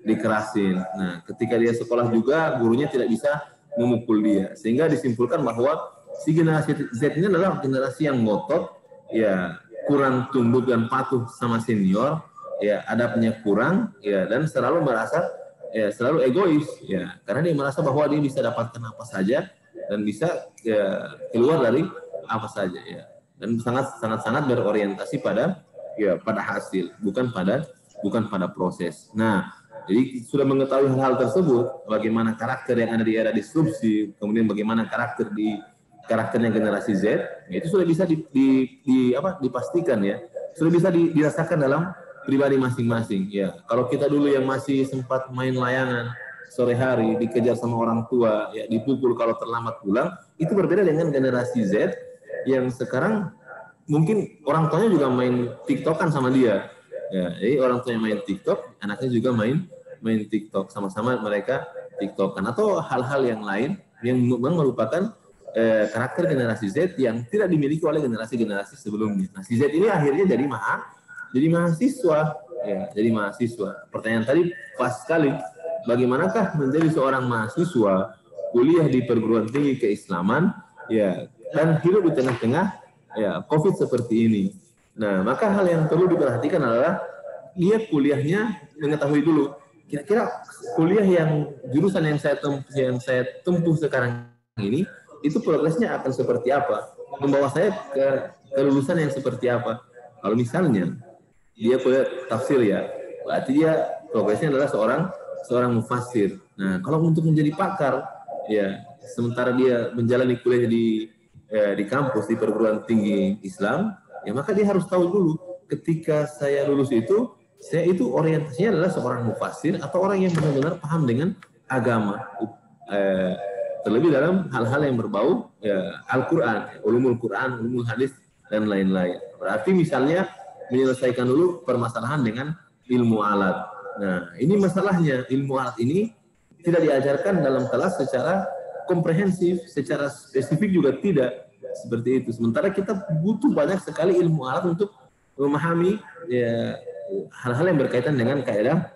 dikerasin. Nah, ketika dia sekolah juga gurunya tidak bisa memukul dia, sehingga disimpulkan bahwa si generasi Z ini adalah generasi yang ngotot, ya kurang tunduk dan patuh sama senior, ya adabnya kurang, ya dan selalu merasa selalu egois, ya karena dia merasa bahwa dia bisa dapatkan apa saja dan bisa keluar dari apa saja, ya dan sangat berorientasi pada hasil, bukan pada proses. Nah, jadi sudah mengetahui hal-hal tersebut, bagaimana karakter yang ada di era disrupsi, kemudian bagaimana karakternya generasi Z, itu sudah bisa dipastikan ya, sudah bisa dirasakan dalam pribadi masing-masing. Ya, kalau kita dulu yang masih sempat main layangan sore hari, dikejar sama orang tua, ya dipukul kalau terlambat pulang, itu berbeda dengan generasi Z yang sekarang mungkin orang tuanya juga main TikTokan sama dia. Ya, jadi orang tuanya main TikTok, anaknya juga main TikTok, sama-sama mereka TikTokan atau hal-hal yang lain yang merupakan karakter generasi Z yang tidak dimiliki oleh generasi-generasi sebelumnya. Nah, si Z ini akhirnya jadi mahasiswa, ya, jadi mahasiswa. Pertanyaan tadi pas sekali, bagaimanakah menjadi seorang mahasiswa kuliah di perguruan tinggi keislaman, ya, dan hidup di tengah-tengah ya COVID seperti ini. Nah, maka hal yang perlu diperhatikan adalah dia kuliahnya mengetahui dulu kira-kira kuliah yang jurusan yang saya tempuh sekarang ini itu progresnya akan seperti apa, membawa saya ke kelulusan yang seperti apa. Kalau misalnya dia kuliah tafsir ya, berarti dia progresnya adalah seorang mufassir. Nah, kalau untuk menjadi pakar ya, sementara dia menjalani kuliah di kampus di perguruan tinggi Islam, ya maka dia harus tahu dulu ketika saya lulus itu, saya itu orientasinya adalah seorang mufassir atau orang yang benar-benar paham dengan agama, terlebih dalam hal-hal yang berbau ya, Al-Quran, ulumul Quran, ulumul hadis dan lain-lain. Berarti misalnya menyelesaikan dulu permasalahan dengan ilmu alat. Nah, ini masalahnya, ilmu alat ini tidak diajarkan dalam kelas secara komprehensif, secara spesifik juga tidak seperti itu. Sementara kita butuh banyak sekali ilmu alat untuk memahami ya, hal-hal yang berkaitan dengan kaidah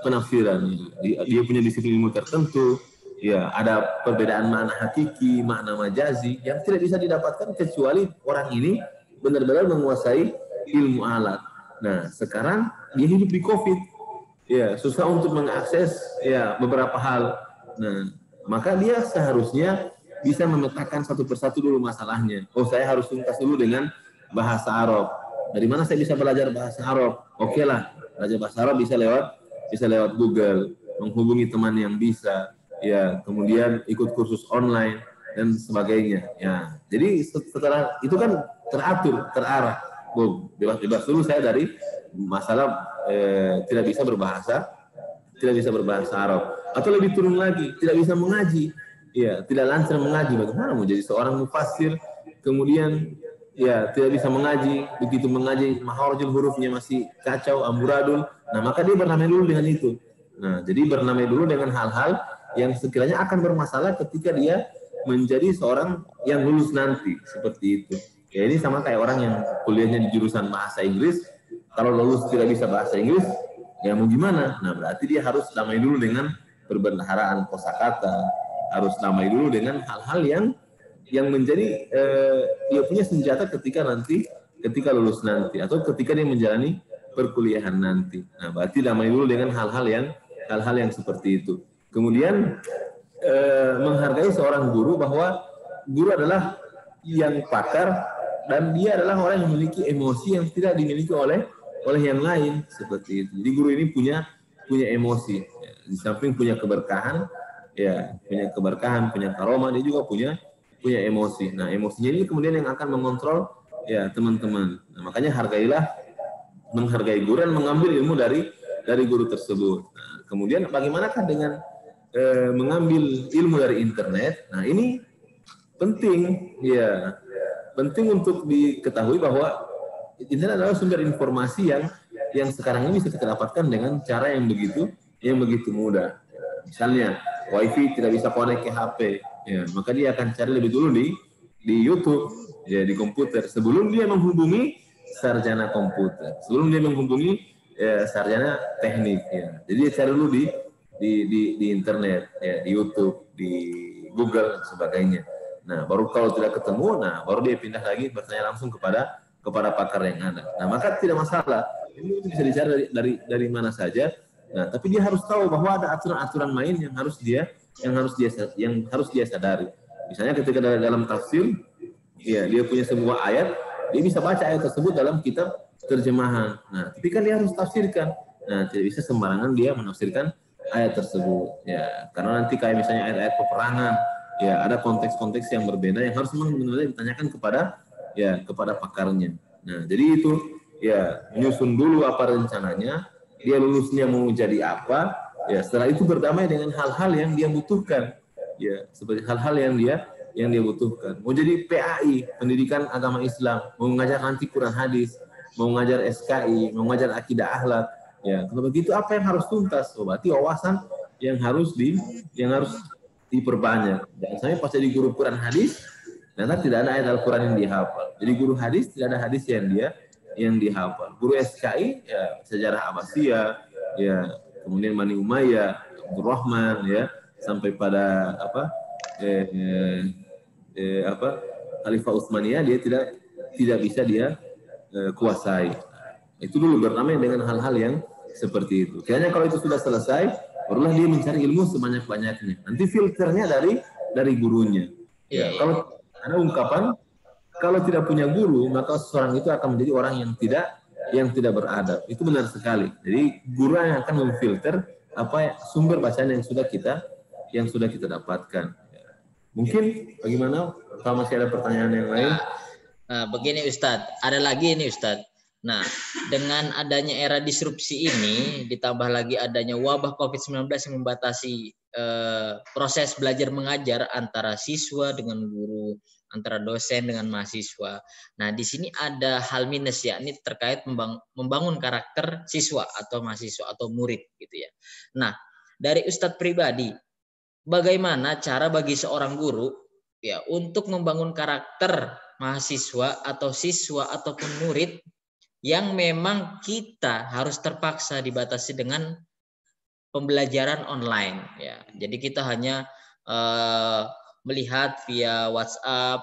penafsiran. Dia punya disiplin ilmu tertentu, Ya, ada perbedaan makna hakiki, makna majazi yang tidak bisa didapatkan kecuali orang ini benar-benar menguasai ilmu alat. Nah, sekarang dia hidup di COVID. Ya, susah untuk mengakses ya beberapa hal. Nah, maka dia seharusnya bisa memetakan satu persatu dulu masalahnya. Oh, saya harus tuntas dulu dengan bahasa Arab. Dari mana saya bisa belajar bahasa Arab? Oke lah, belajar bahasa Arab bisa lewat Google, menghubungi teman yang bisa, ya, kemudian ikut kursus online dan sebagainya. Ya, jadi setelah itu kan teratur, terarah. Bebas dulu saya dari masalah tidak bisa berbahasa Arab, atau lebih turun lagi tidak bisa mengaji, ya, tidak lancar mengaji. Bagaimana mau jadi seorang mufassir kemudian ya tidak bisa mengaji, begitu mengaji makhorjul hurufnya masih kacau amburadul. Nah, maka dia bernamai dulu dengan itu. Nah, jadi bernamai dulu dengan hal-hal yang sekiranya akan bermasalah ketika dia menjadi seorang yang lulus nanti, seperti itu. Ya, ini sama kayak orang yang kuliahnya di jurusan bahasa Inggris, kalau lulus tidak bisa bahasa Inggris, ya mau gimana? Nah, berarti dia harus damai dulu dengan perbendaharaan kosakata, harus damai dulu dengan hal-hal yang menjadi dia punya senjata ketika lulus nanti, atau ketika dia menjalani perkuliahan nanti. Nah, berarti damai dulu dengan hal-hal yang seperti itu. Kemudian menghargai seorang guru, bahwa guru adalah yang pakar dan dia adalah orang yang memiliki emosi yang tidak dimiliki oleh yang lain, seperti itu. Jadi guru ini punya emosi, ya. Di samping punya keberkahan, ya, punya karomah, dia juga punya emosi. Nah, emosinya ini kemudian yang akan mengontrol ya teman-teman. Nah, makanya menghargai guru dan mengambil ilmu dari guru tersebut. Nah, kemudian bagaimanakah dengan mengambil ilmu dari internet? Nah, ini penting, ya, penting untuk diketahui bahwa internet adalah sumber informasi yang sekarang ini bisa kita dapatkan dengan cara yang begitu mudah. Misalnya WiFi tidak bisa connect ke HP, ya, maka dia akan cari lebih dulu di YouTube, ya, di komputer, sebelum dia menghubungi sarjana komputer, sebelum dia menghubungi sarjana teknik, ya. Jadi dia cari dulu di internet, ya, di YouTube, di Google dan sebagainya. Nah, baru kalau tidak ketemu, nah baru dia pindah lagi bertanya langsung kepada pakar yang ada. Nah, maka tidak masalah. Ini bisa dicari dari mana saja. Nah, tapi dia harus tahu bahwa ada aturan-aturan main yang harus dia sadari. Misalnya ketika dalam tafsir, ya, dia punya sebuah ayat, dia bisa baca ayat tersebut dalam kitab terjemahan. Nah, tapi kan dia harus tafsirkan. Nah, tidak bisa sembarangan dia menafsirkan ayat tersebut, ya, karena nanti kayak misalnya ayat-ayat peperangan, ya, ada konteks-konteks yang berbeda yang harus memang benar-benar ditanyakan kepada pakarnya. Nah, jadi itu, ya, menyusun dulu apa rencananya, dia lulusnya mau jadi apa, ya, setelah itu berdamai dengan hal-hal yang dia butuhkan, ya, seperti hal-hal yang dia butuhkan. Mau jadi PAI, pendidikan agama Islam, mau mengajar nanti Quran hadis, mau mengajar SKI, mau mengajar akidah akhlak, ya, kalau begitu apa yang harus tuntas? Oh, berarti wawasan yang harus diperbanyak. Jangan sampai pas jadi guru Quran hadis, ternyata tidak ada ayat Al-Quran yang dihafal. Jadi guru hadis tidak ada hadis yang dihafal. Guru SKI, ya, sejarah Abbasiyah, ya, kemudian Bani Umayyah, Abdurrahman, ya, sampai pada Khalifah Utsmaniyah, dia tidak bisa dia kuasai. Itu dulu bernamai dengan hal-hal yang seperti itu. Kayaknya kalau itu sudah selesai, barulah dia mencari ilmu sebanyak-banyaknya. Nanti filternya dari gurunya. Ya, kalau ada ungkapan, kalau tidak punya guru, maka seseorang itu akan menjadi orang yang tidak beradab. Itu benar sekali. Jadi guru yang akan memfilter apa sumber bacaan yang sudah kita dapatkan. Mungkin bagaimana? Kalau masih ada pertanyaan yang lain? Nah, begini Ustadz, ada lagi ini Ustadz. Nah, dengan adanya era disrupsi ini, ditambah lagi adanya wabah COVID-19 yang membatasi proses belajar mengajar antara siswa dengan guru, antara dosen dengan mahasiswa. Nah, di sini ada hal minus, ya, ini terkait membangun karakter siswa atau mahasiswa atau murid, gitu ya. Nah, dari Ustadz pribadi, bagaimana cara bagi seorang guru, ya, untuk membangun karakter mahasiswa atau siswa ataupun murid yang memang kita harus terpaksa dibatasi dengan pembelajaran online, ya. Jadi kita hanya melihat via WhatsApp,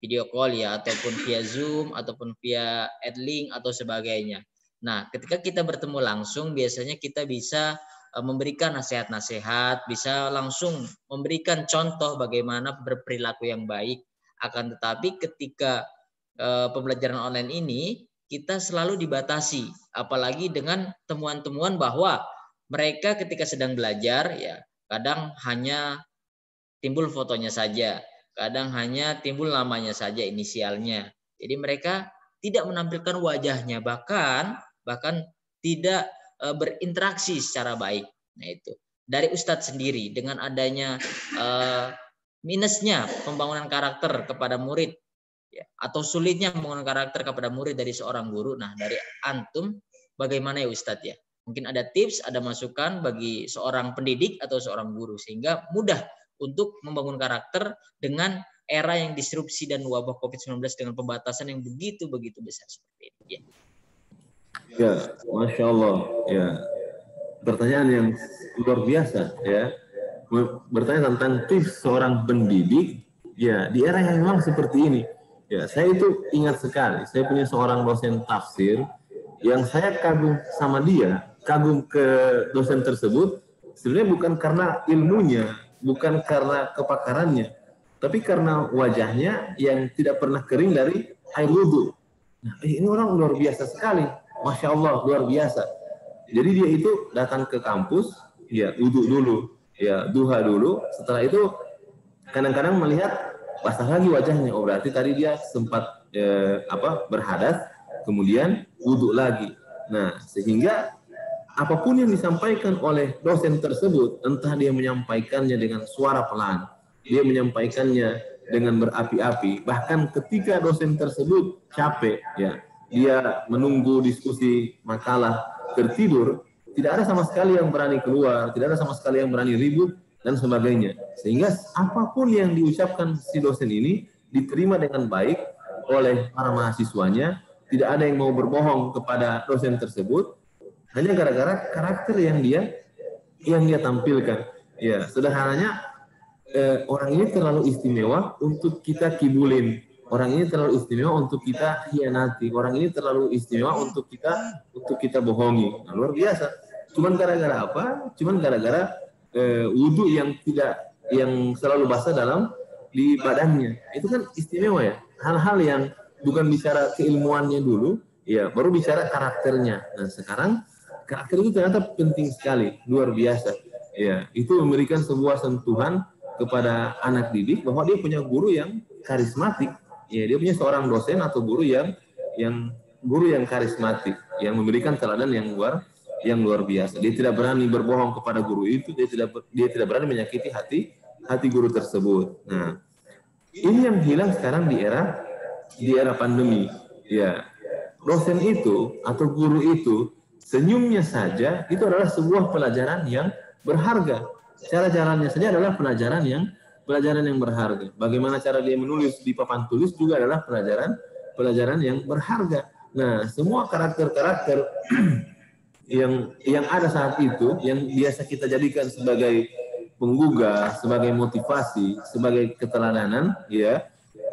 video call ya, ataupun via Zoom, ataupun via Adlink atau sebagainya. Nah, ketika kita bertemu langsung, biasanya kita bisa memberikan nasihat-nasihat, bisa langsung memberikan contoh bagaimana berperilaku yang baik. Akan tetapi ketika pembelajaran online ini, kita selalu dibatasi, apalagi dengan temuan-temuan bahwa mereka ketika sedang belajar, ya kadang hanya timbul fotonya saja, kadang hanya timbul namanya saja, inisialnya. Jadi mereka tidak menampilkan wajahnya, bahkan tidak berinteraksi secara baik. Nah itu dari Ustadz sendiri, dengan adanya minusnya pembangunan karakter kepada murid, ya, atau sulitnya pembangunan karakter kepada murid dari seorang guru. Nah dari antum bagaimana ya Ustadz ya? Mungkin ada tips, ada masukan bagi seorang pendidik atau seorang guru sehingga mudah untuk membangun karakter dengan era yang disrupsi dan wabah COVID-19 dengan pembatasan yang begitu besar seperti ini. Ya, Masya Allah. Ya, pertanyaan yang luar biasa. Ya, bertanya tentang tips seorang pendidik. Ya, di era yang memang seperti ini. Ya, saya itu ingat sekali. Saya punya seorang dosen tafsir yang saya kagum sama dia, kagum ke dosen tersebut. Sebenarnya bukan karena ilmunya, bukan karena kepakarannya, tapi karena wajahnya yang tidak pernah kering dari air wudhu. Nah, ini orang luar biasa sekali, Masya Allah, luar biasa. Jadi dia itu datang ke kampus, ya wudhu dulu, ya duha dulu. Setelah itu kadang-kadang melihat basah lagi wajahnya. Oh berarti tadi dia sempat berhadas, kemudian wudhu lagi. Nah sehingga apapun yang disampaikan oleh dosen tersebut, entah dia menyampaikannya dengan suara pelan, dia menyampaikannya dengan berapi-api, bahkan ketika dosen tersebut capek, ya, dia menunggu diskusi makalah tertidur, tidak ada sama sekali yang berani keluar, tidak ada sama sekali yang berani ribut, dan sebagainya. Sehingga apapun yang diucapkan si dosen ini diterima dengan baik oleh para mahasiswanya, tidak ada yang mau berbohong kepada dosen tersebut, hanya gara-gara karakter yang dia tampilkan. Ya, sederhananya orang ini terlalu istimewa untuk kita kibulin. Orang ini terlalu istimewa untuk kita hianati. Orang ini terlalu istimewa untuk kita bohongi. Nah, luar biasa. Cuman gara-gara apa? Cuman gara-gara wudhu yang selalu basah di badannya. Itu kan istimewa ya. Hal-hal yang bukan bicara keilmuannya dulu, ya baru bicara karakternya. Nah sekarang karakter itu ternyata penting sekali, luar biasa. Ya, itu memberikan sebuah sentuhan kepada anak didik bahwa dia punya guru yang karismatik. Ya, dia punya seorang dosen atau guru yang karismatik, yang memberikan teladan yang luar biasa. Dia tidak berani berbohong kepada guru itu, dia tidak berani menyakiti hati guru tersebut. Nah, ini yang hilang sekarang di era pandemi. Ya, dosen itu atau guru itu senyumnya saja itu adalah sebuah pelajaran yang berharga. Cara jalannya saja adalah pelajaran yang berharga. Bagaimana cara dia menulis di papan tulis juga adalah pelajaran yang berharga. Nah, semua karakter-karakter yang ada saat itu, yang biasa kita jadikan sebagai penggugah, sebagai motivasi, sebagai keteladanan, ya,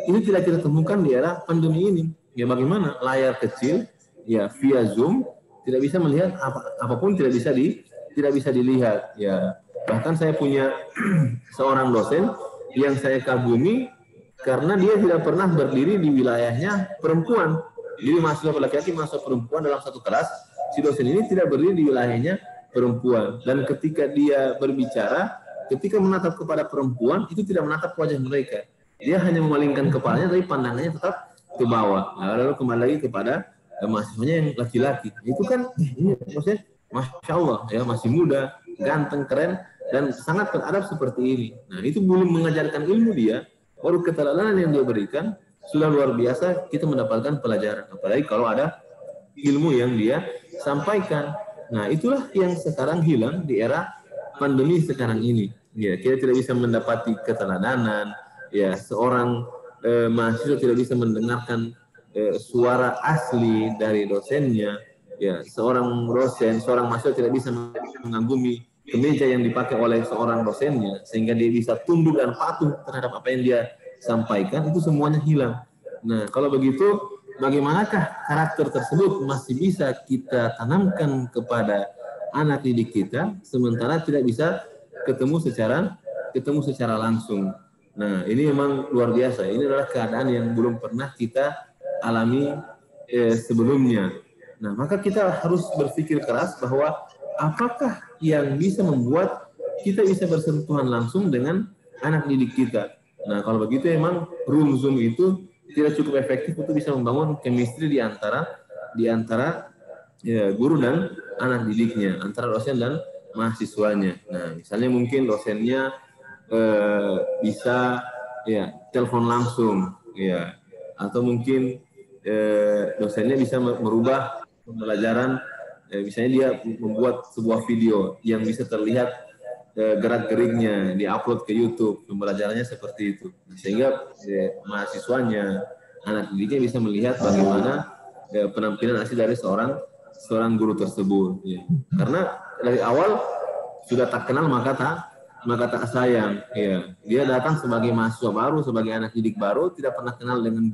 ini tidak kita temukan di era pandemi ini. Ya, bagaimana layar kecil, ya, via Zoom, tidak bisa melihat apapun, tidak bisa dilihat. Ya, bahkan saya punya seorang dosen yang saya kagumi karena dia tidak pernah berdiri di wilayahnya perempuan. Jadi mahasiswa laki-laki, mahasiswa perempuan dalam satu kelas, si dosen ini tidak berdiri di wilayahnya perempuan. Dan ketika dia berbicara, ketika menatap kepada perempuan, itu tidak menatap wajah mereka. Dia hanya memalingkan kepalanya, tapi pandangannya tetap ke bawah. Nah, lalu kembali lagi kepada mahasiswanya yang laki-laki. Itu kan, ini maksudnya, Masya Allah, ya, masih muda, ganteng, keren, dan sangat beradab seperti ini. Nah, itu belum mengajarkan ilmu dia, baru keteladanan yang dia berikan, sudah luar biasa kita mendapatkan pelajaran. Apalagi kalau ada ilmu yang dia sampaikan. Nah, itulah yang sekarang hilang di era pandemi sekarang ini. Ya, kita tidak bisa mendapati keteladanan. Ya, seorang mahasiswa tidak bisa mendengarkan suara asli dari dosennya. Ya, seorang mahasiswa tidak bisa mengagumi kemeja yang dipakai oleh seorang dosennya sehingga dia bisa tunduk dan patuh terhadap apa yang dia sampaikan, itu semuanya hilang. Nah, kalau begitu bagaimanakah karakter tersebut masih bisa kita tanamkan kepada anak didik kita sementara tidak bisa ketemu secara langsung. Nah, ini memang luar biasa. Ini adalah keadaan yang belum pernah kita alami sebelumnya. Nah, maka kita harus berpikir keras bahwa apakah yang bisa membuat kita bisa bersentuhan langsung dengan anak didik kita. Nah, kalau begitu memang room Zoom itu tidak cukup efektif untuk bisa membangun chemistry di antara guru dan anak didiknya, antara dosen dan mahasiswanya. Nah, misalnya mungkin dosennya bisa telepon langsung, atau mungkin dosennya bisa merubah pembelajaran, misalnya dia membuat sebuah video yang bisa terlihat gerak-geriknya, diupload ke YouTube, pembelajarannya seperti itu, sehingga mahasiswanya, anak didiknya bisa melihat bagaimana penampilan asli dari seorang guru tersebut. Karena dari awal sudah tak kenal maka tak sayang. Dia datang sebagai mahasiswa baru, sebagai anak didik baru, tidak pernah kenal dengan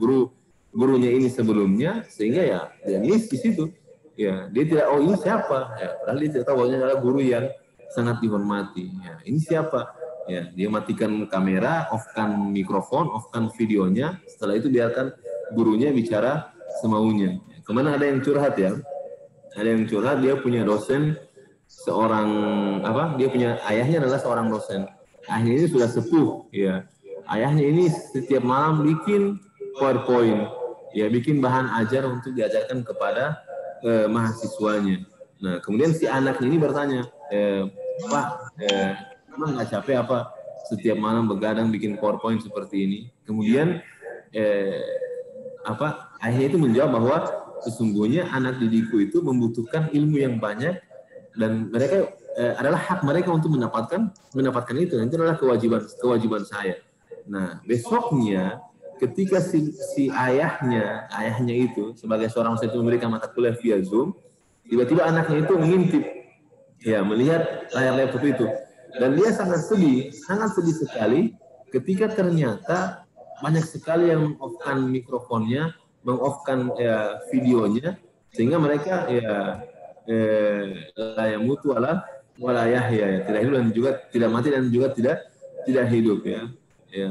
gurunya ini sebelumnya, sehingga dia miss di situ. Dia tidak, oh ini siapa? Padahal dia tidak tahu bahwa ini adalah guru yang sangat dihormati. Ini siapa? Dia matikan kamera, off-kan mikrofon, off-kan videonya. Setelah itu biarkan gurunya bicara semaunya. Kemana ada yang curhat ya? Ada yang curhat, dia punya dosen dia punya ayahnya adalah seorang dosen. Ayahnya ini sudah sepuh, Ayahnya ini setiap malam bikin PowerPoint, bikin bahan ajar untuk diajarkan kepada mahasiswanya. Nah, kemudian si anaknya ini bertanya, Pak, emang nggak capek apa setiap malam begadang bikin PowerPoint seperti ini? Kemudian ayahnya itu menjawab bahwa sesungguhnya anak didikku itu membutuhkan ilmu yang banyak dan mereka adalah hak mereka untuk mendapatkan itu. Dan itu adalah kewajiban saya. Nah, besoknya ketika si ayahnya itu sebagai seorang dosen memberikan mata kuliah via Zoom, tiba-tiba anaknya itu mengintip, melihat layar laptop itu, dan dia sangat sedih sekali ketika ternyata banyak sekali yang meng-off-kan mikrofonnya, meng-off-kan videonya, sehingga mereka la yamutu wala yahya, tidak hidup dan juga tidak mati dan juga tidak hidup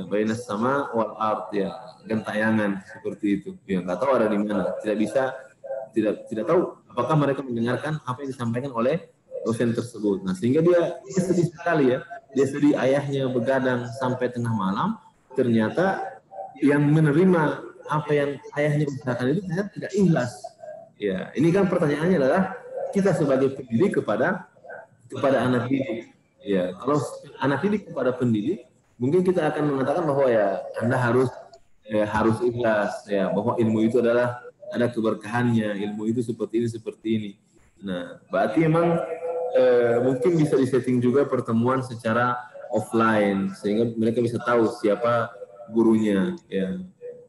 bainas sama wal ard, gentayangan seperti itu. Nggak tahu ada di mana, tidak tahu apakah mereka mendengarkan apa yang disampaikan oleh dosen tersebut. Nah, sehingga dia sedih sekali dia sedih, ayahnya begadang sampai tengah malam, ternyata yang menerima apa yang ayahnya usahakan itu ternyata tidak ikhlas. Ini kan pertanyaannya adalah kita sebagai pendidik kepada anak didik. Kalau anak didik kepada pendidik, mungkin kita akan mengatakan bahwa Anda harus ikhlas, bahwa ilmu itu adalah ada keberkahannya, ilmu itu seperti ini. Nah, berarti memang mungkin bisa disetting juga pertemuan secara offline sehingga mereka bisa tahu siapa gurunya.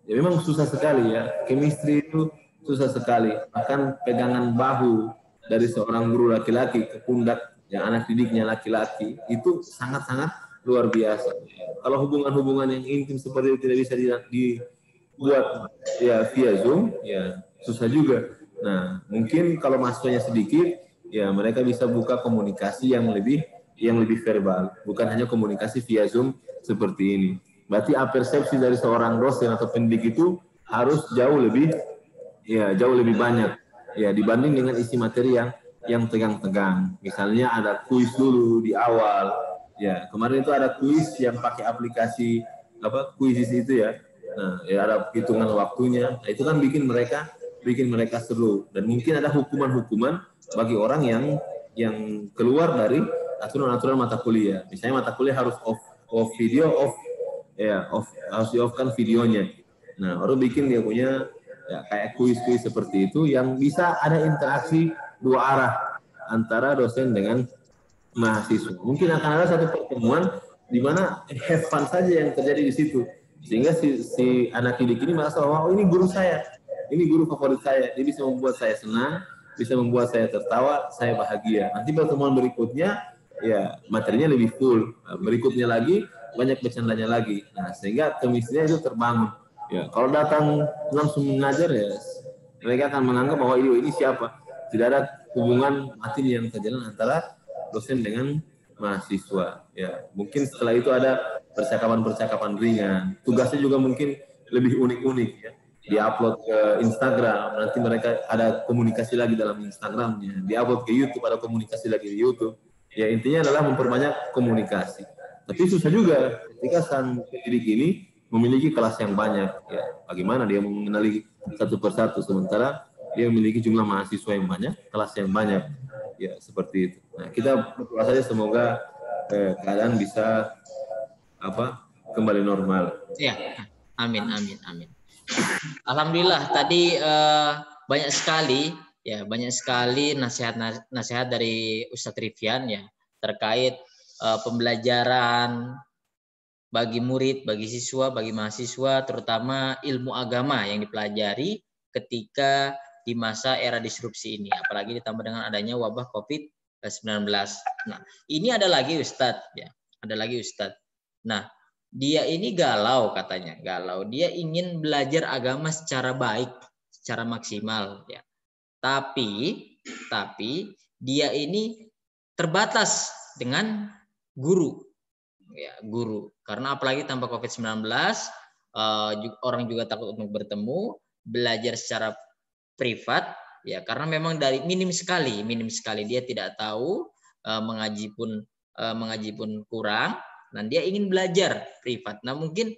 Memang susah sekali chemistry itu susah sekali. Bahkan pegangan bahu dari seorang guru laki-laki ke pundak yang anak didiknya laki-laki itu sangat-sangat luar biasa. Kalau hubungan-hubungan yang intim seperti itu tidak bisa dibuat via Zoom, susah juga. Nah, mungkin kalau mahasiswanya sedikit, mereka bisa buka komunikasi yang lebih verbal, bukan hanya komunikasi via Zoom seperti ini. Berarti persepsi dari seorang dosen atau pendidik itu harus jauh lebih banyak dibanding dengan isi materi yang tegang-tegang. Misalnya ada kuis dulu di awal. Kemarin itu ada kuis yang pakai aplikasi kuisis itu Nah, ada hitungan waktunya. Nah, itu kan bikin mereka seru, dan mungkin ada hukuman-hukuman bagi orang yang keluar dari aturan-aturan mata kuliah. Misalnya mata kuliah harus off video, harus di-off-kan videonya. Nah, baru bikin dia punya kayak kuis-kuis seperti itu yang bisa ada interaksi dua arah antara dosen dengan mahasiswa. Mungkin akan ada satu pertemuan di mana have fun saja yang terjadi di situ, sehingga si anak didik ini merasa bahwa ini guru saya, ini guru favorit saya, dia bisa membuat saya senang, bisa membuat saya tertawa, saya bahagia. Nanti pertemuan berikutnya ya materinya lebih full. Nah, berikutnya lagi banyak bercandanya lagi. Nah, sehingga chemistry itu terbangun. Ya, kalau datang langsung mengajar ya mereka akan menganggap bahwa ini siapa. Tidak ada hubungan mati yang terjalin antara dosen dengan mahasiswa. Ya, mungkin setelah itu ada percakapan-percakapan ringan. Tugasnya juga mungkin lebih unik-unik ya. Di-upload ke Instagram, nanti mereka ada komunikasi lagi dalam Instagramnya. Di-upload ke YouTube, ada komunikasi lagi di YouTube. Ya, intinya adalah memperbanyak komunikasi. Tapi susah juga ketika sang pendidik ini memiliki kelas yang banyak. Ya, bagaimana dia mengenali satu persatu, sementara dia memiliki jumlah mahasiswa yang banyak, kelas yang banyak. Ya, seperti itu. Nah, kita berdoa saja semoga keadaan bisa kembali normal. Ya, amin, amin, amin. Alhamdulillah tadi banyak sekali nasihat dari Ustadz Rifyan ya terkait pembelajaran bagi murid, bagi siswa, bagi mahasiswa, terutama ilmu agama yang dipelajari ketika di masa era disrupsi ini, apalagi ditambah dengan adanya wabah COVID-19. Nah, ini ada lagi Ustadz ya, ada lagi Ustadz. Nah, dia ini galau katanya, galau. Dia ingin belajar agama secara baik, secara maksimal ya. Tapi dia ini terbatas dengan guru. Ya, guru. Karena apalagi tanpa COVID-19, orang juga takut untuk bertemu, belajar secara privat ya, karena memang dari minim sekali dia tidak tahu, mengaji pun kurang. Dan dia ingin belajar privat. Nah, mungkin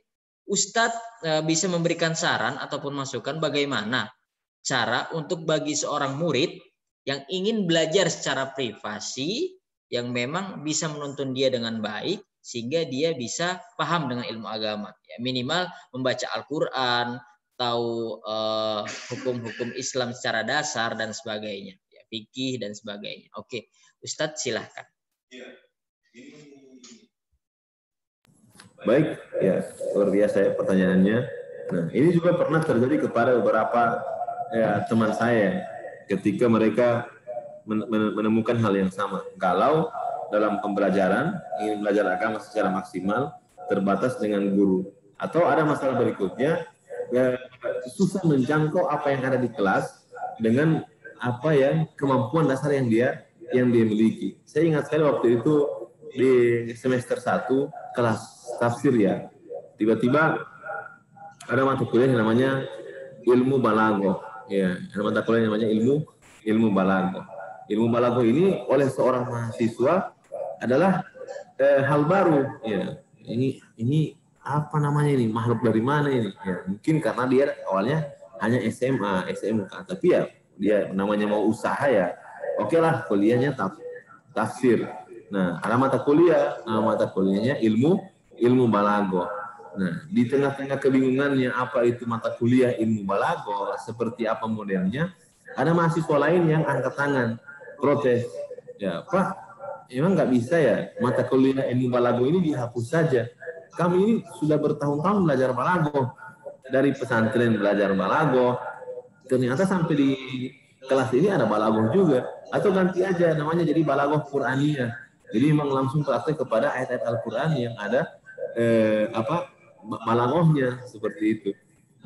Ustadz bisa memberikan saran ataupun masukan bagaimana cara untuk bagi seorang murid yang ingin belajar secara privasi yang memang bisa menuntun dia dengan baik sehingga dia bisa paham dengan ilmu agama. Ya, minimal membaca Al-Quran, tahu hukum-hukum Islam secara dasar dan sebagainya, ya, fikih dan sebagainya. Oke, Ustadz silahkan. Baik, ya luar biasa ya pertanyaannya. Nah, ini juga pernah terjadi kepada beberapa teman saya ketika mereka menemukan hal yang sama. Kalau dalam pembelajaran ingin belajar agama secara maksimal terbatas dengan guru, atau ada masalah berikutnya susah menjangkau apa yang ada di kelas dengan apa yang kemampuan dasar yang dia miliki. Saya ingat sekali waktu itu di semester 1 kelas tafsir ya, tiba-tiba ada mata kuliah yang namanya ilmu balaghah ya, ada mata kuliah yang namanya ilmu balaghah. Ilmu balaghah ini oleh seorang mahasiswa adalah hal baru ya. Ini apa namanya ini, makhluk dari mana ini ya, mungkin karena dia awalnya hanya SMA, SMK, tapi ya dia namanya mau usaha ya, oke lah kuliahnya tafsir. Nah, ada mata kuliahnya ilmu balaghah. Nah, di tengah-tengah kebingungannya apa itu mata kuliah ilmu balaghah, seperti apa modelnya, ada mahasiswa lain yang angkat tangan, protes. Ya, Pak, emang nggak bisa ya mata kuliah ilmu balaghah ini dihapus saja? Kami ini sudah bertahun-tahun belajar balaghah, dari pesantren belajar balaghah, ternyata sampai di kelas ini ada balaghah juga, atau ganti aja namanya jadi balaghah Qur'aniyah. Jadi memang langsung praktek kepada ayat-ayat Al-Quran yang ada balaghahnya seperti itu.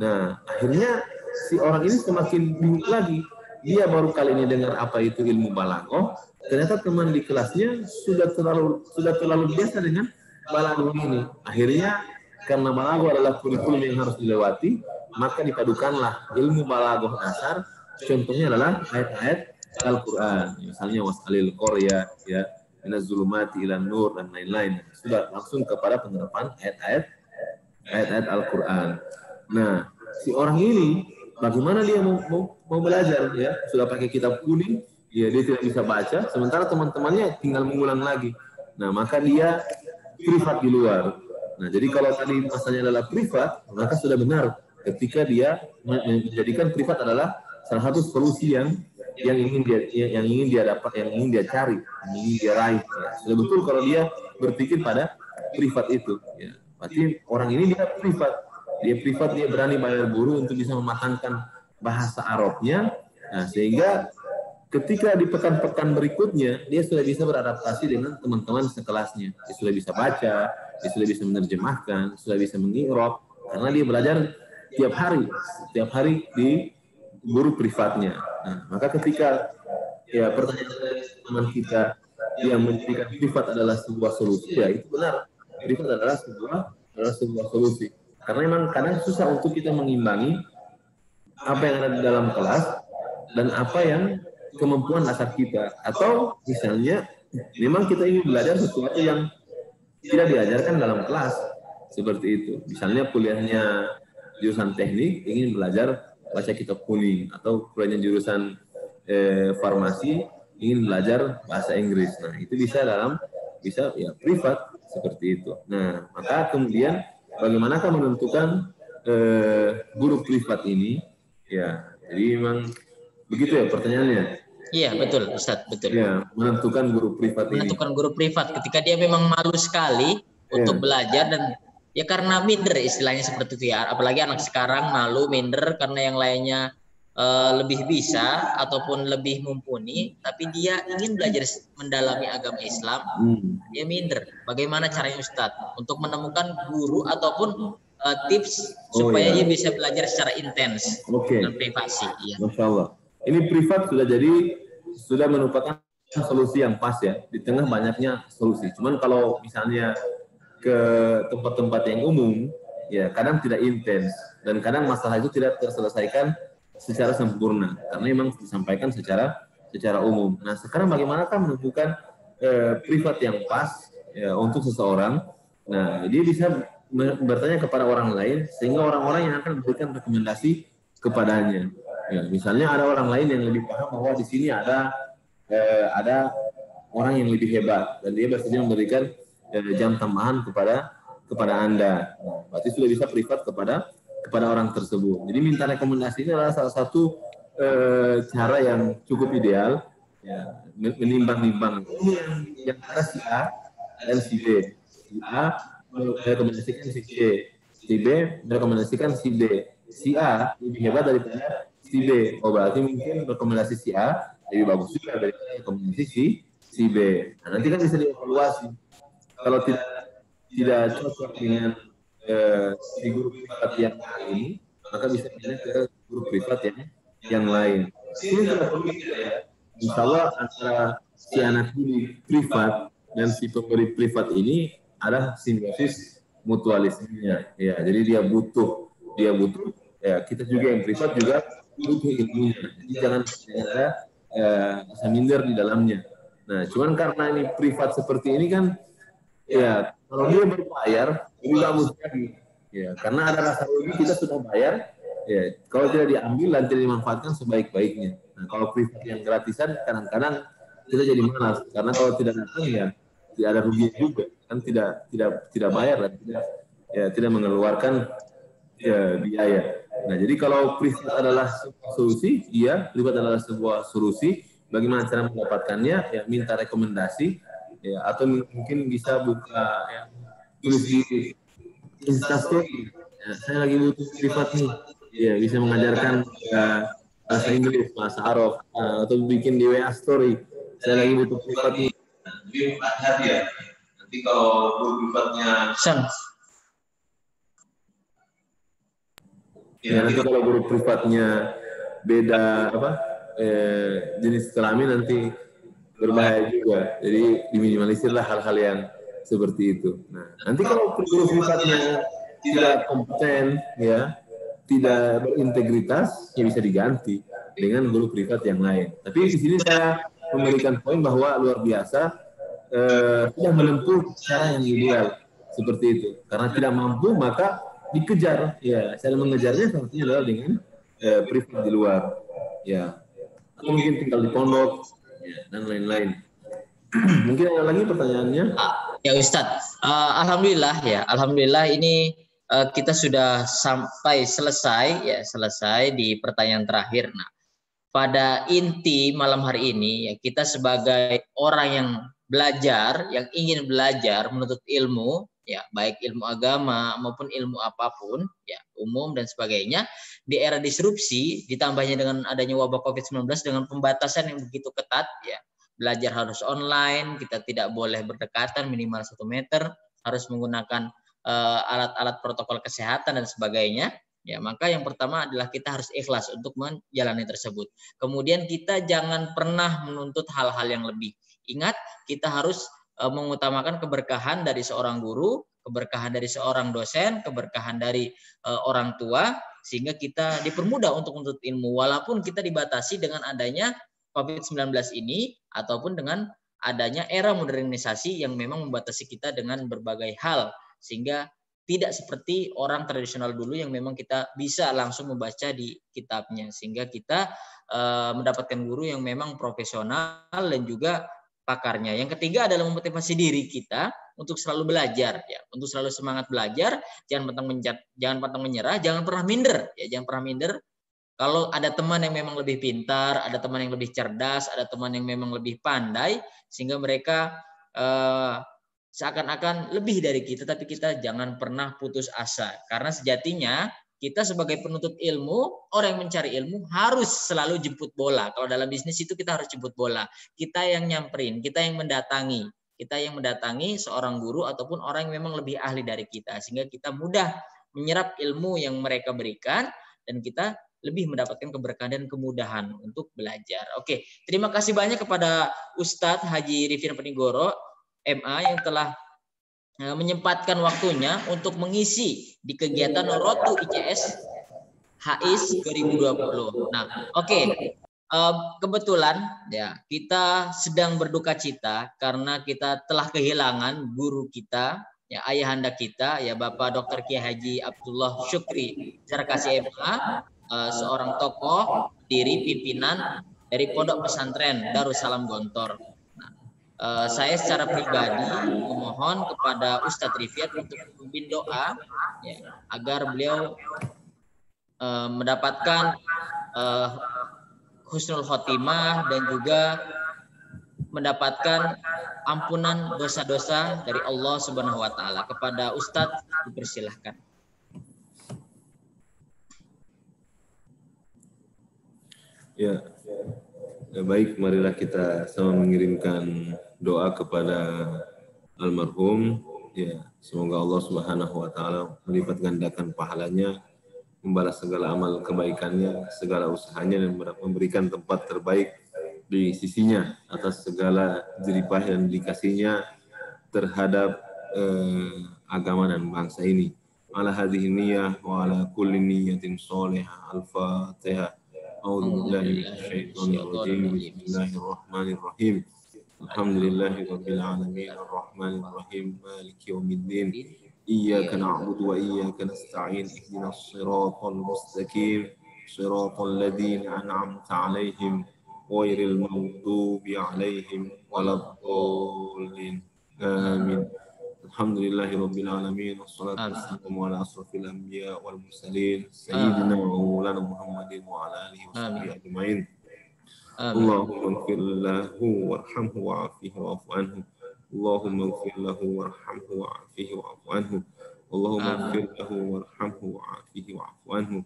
Nah, akhirnya si orang ini semakin bingung lagi. Dia baru kali ini dengar apa itu ilmu balaghah. Ternyata teman di kelasnya sudah terlalu biasa dengan balaghah ini. Akhirnya karena balaghah adalah kurikulum yang harus dilewati, maka dipadukanlah ilmu balaghah dasar. Contohnya adalah ayat-ayat Al-Quran. Misalnya was'alil qarya ya, minaz zulumati ilan nur dan lain-lain. Sudah langsung kepada penerapan ayat-ayat Al-Quran. Nah, si orang ini bagaimana dia mau belajar ya? Sudah pakai kitab kuning, ya dia tidak bisa baca, sementara teman-temannya tinggal mengulang lagi. Nah, maka dia privat di luar. Nah, jadi kalau tadi masalahnya adalah privat, maka sudah benar ketika dia menjadikan privat adalah salah satu solusi yang ingin dia dapat, yang ingin dia cari, yang ingin dia raih. Ya. Sudah betul kalau dia berpikir pada privat itu. Ya. Berarti orang ini dia privat, dia berani bayar guru untuk bisa mematangkan bahasa Arabnya, nah, sehingga ketika di pekan-pekan berikutnya dia sudah bisa beradaptasi dengan teman-teman sekelasnya. Dia sudah bisa baca, dia sudah bisa menerjemahkan, sudah bisa mengi'rab karena dia belajar tiap hari di guru privatnya. Nah, maka ketika ya pertanyaan teman kita yang menjadikan privat adalah sebuah solusi, ya itu benar. Privat adalah sebuah solusi. Karena memang kadang susah untuk kita mengimbangi apa yang ada di dalam kelas dan apa yang kemampuan dasar kita. Atau misalnya memang kita ingin belajar sesuatu yang tidak diajarkan dalam kelas. Seperti itu. Misalnya kuliahnya jurusan teknik ingin belajar baca kitab kuning, atau kuliahnya jurusan farmasi ingin belajar bahasa Inggris. Nah, itu bisa ya privat seperti itu. Nah, maka kemudian bagaimanakah menentukan guru privat ini? Ya, jadi memang begitu ya pertanyaannya. Iya, betul, Ustadz, betul. Ya, menentukan guru privat ini. Menentukan guru privat ketika dia memang malu sekali untuk belajar, dan ya karena minder istilahnya seperti itu ya. Apalagi anak sekarang malu, minder karena yang lainnya lebih bisa ataupun lebih mumpuni, tapi dia ingin belajar mendalami agama Islam, dia minder. Bagaimana caranya Ustadz untuk menemukan guru ataupun tips supaya dia bisa belajar secara intens dan privasi? Ya. Masya Allah. Ini privat sudah merupakan solusi yang pas ya, di tengah banyaknya solusi. Cuman kalau misalnya ke tempat-tempat yang umum, ya kadang tidak intens, dan kadang masalah itu tidak terselesaikan secara sempurna, karena memang disampaikan secara umum. Nah, sekarang bagaimanakah menentukan privat yang pas ya, untuk seseorang? Nah, dia bisa bertanya kepada orang lain, sehingga orang-orang yang akan memberikan rekomendasi kepadanya. Ya, misalnya ada orang lain yang lebih paham bahwa di sini ada orang yang lebih hebat, dan dia bersedia memberikan jam tambahan kepada Anda. Nah, berarti sudah bisa privat kepada orang tersebut. Jadi minta rekomendasi ini adalah salah satu cara yang cukup ideal, ya, menimbang-nimbang yang ada si A dan si B. Si A merekomendasikan si C, si B merekomendasikan si D. Si A lebih hebat daripada si B. Oh, berarti mungkin rekomendasi si A lebih bagus juga daripada rekomendasi si B. Nah, nanti kan bisa dievaluasi. Kalau tidak cocok dengan si guru privat yang ini, maka bisa pindah ke guru privat yang lain. Ini tidak perlu ya. Insya Allah antara si anak guru privat dan si pemberi privat ini ada simbiosis mutualismenya. Ya, jadi dia butuh ya, kita juga yang privat juga butuh ilmunya. Jadi jangan ada rasa minder di dalamnya. Nah, cuman karena ini privat seperti ini kan, ya kalau dia berbayar lebih bagus lagi. Ya, karena ada rasa rugi, kita sudah bayar. Ya, kalau tidak diambil dan tidak dimanfaatkan sebaik-baiknya. Nah, kalau privat yang gratisan kadang-kadang kita jadi malas, karena kalau tidak datang ya tidak ada rugi juga, kan tidak bayar dan tidak mengeluarkan biaya. Nah, jadi kalau privat adalah sebuah solusi, privat adalah sebuah solusi. Bagaimana cara mendapatkannya? Ya, minta rekomendasi, ya, atau mungkin bisa buka ya, tulis di Instastory. Ya, saya lagi butuh privat nih. Ya, bisa mengajarkan bahasa Inggris, bahasa Arab, atau bikin di WA Story. Saya lagi butuh privat nih. Jadi hati-hati ya. Nanti kalau privatnya nanti kalau guru privatnya beda jenis kelamin nanti berbahaya juga. Jadi diminimalisirlah hal-hal yang seperti itu. Nah, nanti kalau guru privatnya tidak kompeten, ya, tidak berintegritas, ya bisa diganti dengan guru privat yang lain. Tapi di sini saya memberikan poin bahwa luar biasa sudah menempuh cara yang ideal seperti itu. Karena tidak mampu maka dikejar. Ya, cara mengejarnya salah adalah dengan privat di luar. Ya, atau mungkin tinggal di pondok, ya, dan lain-lain. Mungkin ada lagi pertanyaannya? Ya Ustadz, alhamdulillah ini kita sudah sampai selesai di pertanyaan terakhir. Nah, pada inti malam hari ini ya, kita sebagai orang yang belajar, yang ingin belajar menuntut ilmu, ya baik ilmu agama maupun ilmu apapun, ya umum dan sebagainya, di era disrupsi ditambahnya dengan adanya wabah COVID-19 dengan pembatasan yang begitu ketat, ya belajar harus online, kita tidak boleh berdekatan minimal 1 meter, harus menggunakan alat-alat protokol kesehatan dan sebagainya. Ya, maka yang pertama adalah kita harus ikhlas untuk menjalani tersebut. Kemudian kita jangan pernah menuntut hal-hal yang lebih. Ingat, kita harus mengutamakan keberkahan dari seorang guru, keberkahan dari seorang dosen, keberkahan dari orang tua, sehingga kita dipermudah untuk menuntut ilmu walaupun kita dibatasi dengan adanya COVID-19 ini ataupun dengan adanya era modernisasi yang memang membatasi kita dengan berbagai hal, sehingga tidak seperti orang tradisional dulu yang memang kita bisa langsung membaca di kitabnya, sehingga kita mendapatkan guru yang memang profesional dan juga pakarnya. Yang ketiga adalah memotivasi diri kita untuk selalu belajar, ya, untuk selalu semangat belajar, jangan pantang menyerah, jangan pernah minder, ya, jangan pernah minder. Kalau ada teman yang memang lebih pintar, ada teman yang lebih cerdas, ada teman yang memang lebih pandai, sehingga mereka seakan-akan lebih dari kita, tapi kita jangan pernah putus asa. Karena sejatinya kita sebagai penuntut ilmu, orang yang mencari ilmu harus selalu jemput bola. Kalau dalam bisnis itu kita harus jemput bola. Kita yang nyamperin, kita yang mendatangi. Kita yang mendatangi seorang guru ataupun orang yang memang lebih ahli dari kita. Sehingga kita mudah menyerap ilmu yang mereka berikan dan kita lebih mendapatkan keberkahan dan kemudahan untuk belajar. Oke, terima kasih banyak kepada Ustadz Haji Rifyan Panigoro MA yang telah menyempatkan waktunya untuk mengisi di kegiatan Road to ICS HIS 2020. Nah, oke. Kebetulan ya kita sedang berduka cita karena kita telah kehilangan guru kita, ya ayahanda kita, ya Bapak Dr. Kiai Haji Abdullah Syukri Zarkasi MA, seorang tokoh, diri pimpinan dari Pondok Pesantren Darussalam Gontor. Saya secara pribadi memohon kepada Ustadz Rifyan untuk memimpin doa, ya, agar beliau mendapatkan husnul khotimah dan juga mendapatkan ampunan dosa-dosa dari Allah Subhanahu wa taala. Kepada Ustadz dipersilahkan. Ya, baik, marilah kita sama mengirimkan doa kepada almarhum. Ya, semoga Allah Subhanahu wa taala melipat gandakan pahalanya, membalas segala amal kebaikannya, segala usahanya, dan memberikan tempat terbaik di sisinya atas segala jeripah yang dikasihnya terhadap agama dan bangsa ini. Ala hadhihi niyyah wa ala kulli niyyatin shalihah. Al-Fatihah. A'udzu billahi minasyaitonir rajim. Bismillahirrahmanirrahim. Alhamdulillahi rabbil alamin arrahmanir rahim maliki yaumiddin. Iyyaka na'budu wa iyyaka nasta'in. Ihdinas siratal mustaqim. Siratal ladzina an'amta 'alaihim ghairil maghdubi 'alaihim waladdallin. Amin. Alhamdulillahi rabbil alamin wassalatu wassalamu ala asrofil anbiya wal mursalin sayyidina wa maulana Muhammadin wa ala alihi wa sahbihi ajma'in. Allahumma ighfir lahu warhamhu wa'afihi wa'fu anhu. Allahumma ighfir lahu warhamhu wa'afihi wa'fu anhu. Allahumma ighfir lahu warhamhu wa'afihi wa'fu anhu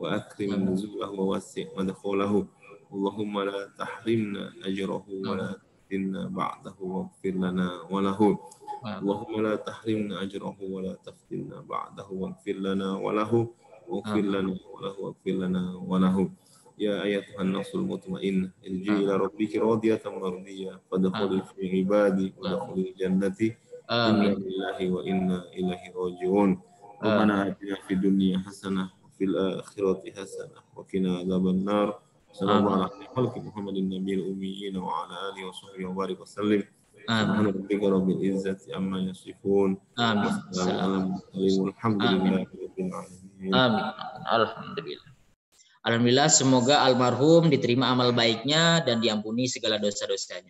wa akrim nuzulahu wa wasi' madkhalahu. Allahumma la tahrimna ajrahu wa la taftinna ba'dahu waghfir lana wa lahu. Allahumma la tahrimna ajrahu wa la taftinna ba'dahu waghfir lana wa lahu. Waghfir lana wa lahu waghfir lana wa lahu. Ya ayyatuhan nafsul mutmainnah, irji'i ila rabbiki radiyatan mardiyah, fadkhuli fi ibadi wa dkhuli jannati. Inna lillahi wa inna ilaihi raji'un. Rabbana atina fid dunya hasanah wa fil akhirati hasanah wa qina adzaban nar. Sallallahu alaihi wa sallam Muhammadin nabiyil ummiyin wa ala alihi wa sahbihi wa barik wa sallim. Subhana rabbika rabbil izzati amma yasifun. Amin. Alhamdulillahi rabbil alamin. Amin. Alhamdulillah. Alhamdulillah, semoga almarhum diterima amal baiknya dan diampuni segala dosa-dosanya.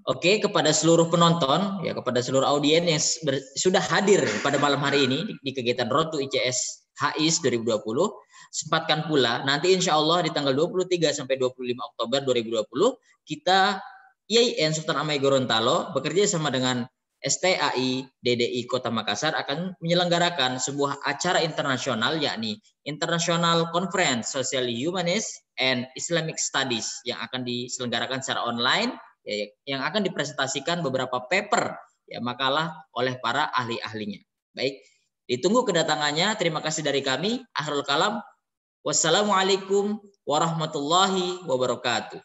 Oke, kepada seluruh penonton, ya kepada seluruh audiens yang sudah hadir pada malam hari ini di kegiatan Road to ICS HIS 2020, sempatkan pula nanti insya Allah di tanggal 23 sampai 25 Oktober 2020 kita IAIN Sultan Amai Gorontalo bekerja sama dengan STAI DDI Kota Makassar akan menyelenggarakan sebuah acara internasional, yakni International Conference Social Humanist and Islamic Studies, yang akan diselenggarakan secara online, yang akan dipresentasikan beberapa paper, ya, makalah oleh para ahli-ahlinya. Baik, ditunggu kedatangannya. Terima kasih dari kami. Akhirul kalam. Wassalamualaikum warahmatullahi wabarakatuh.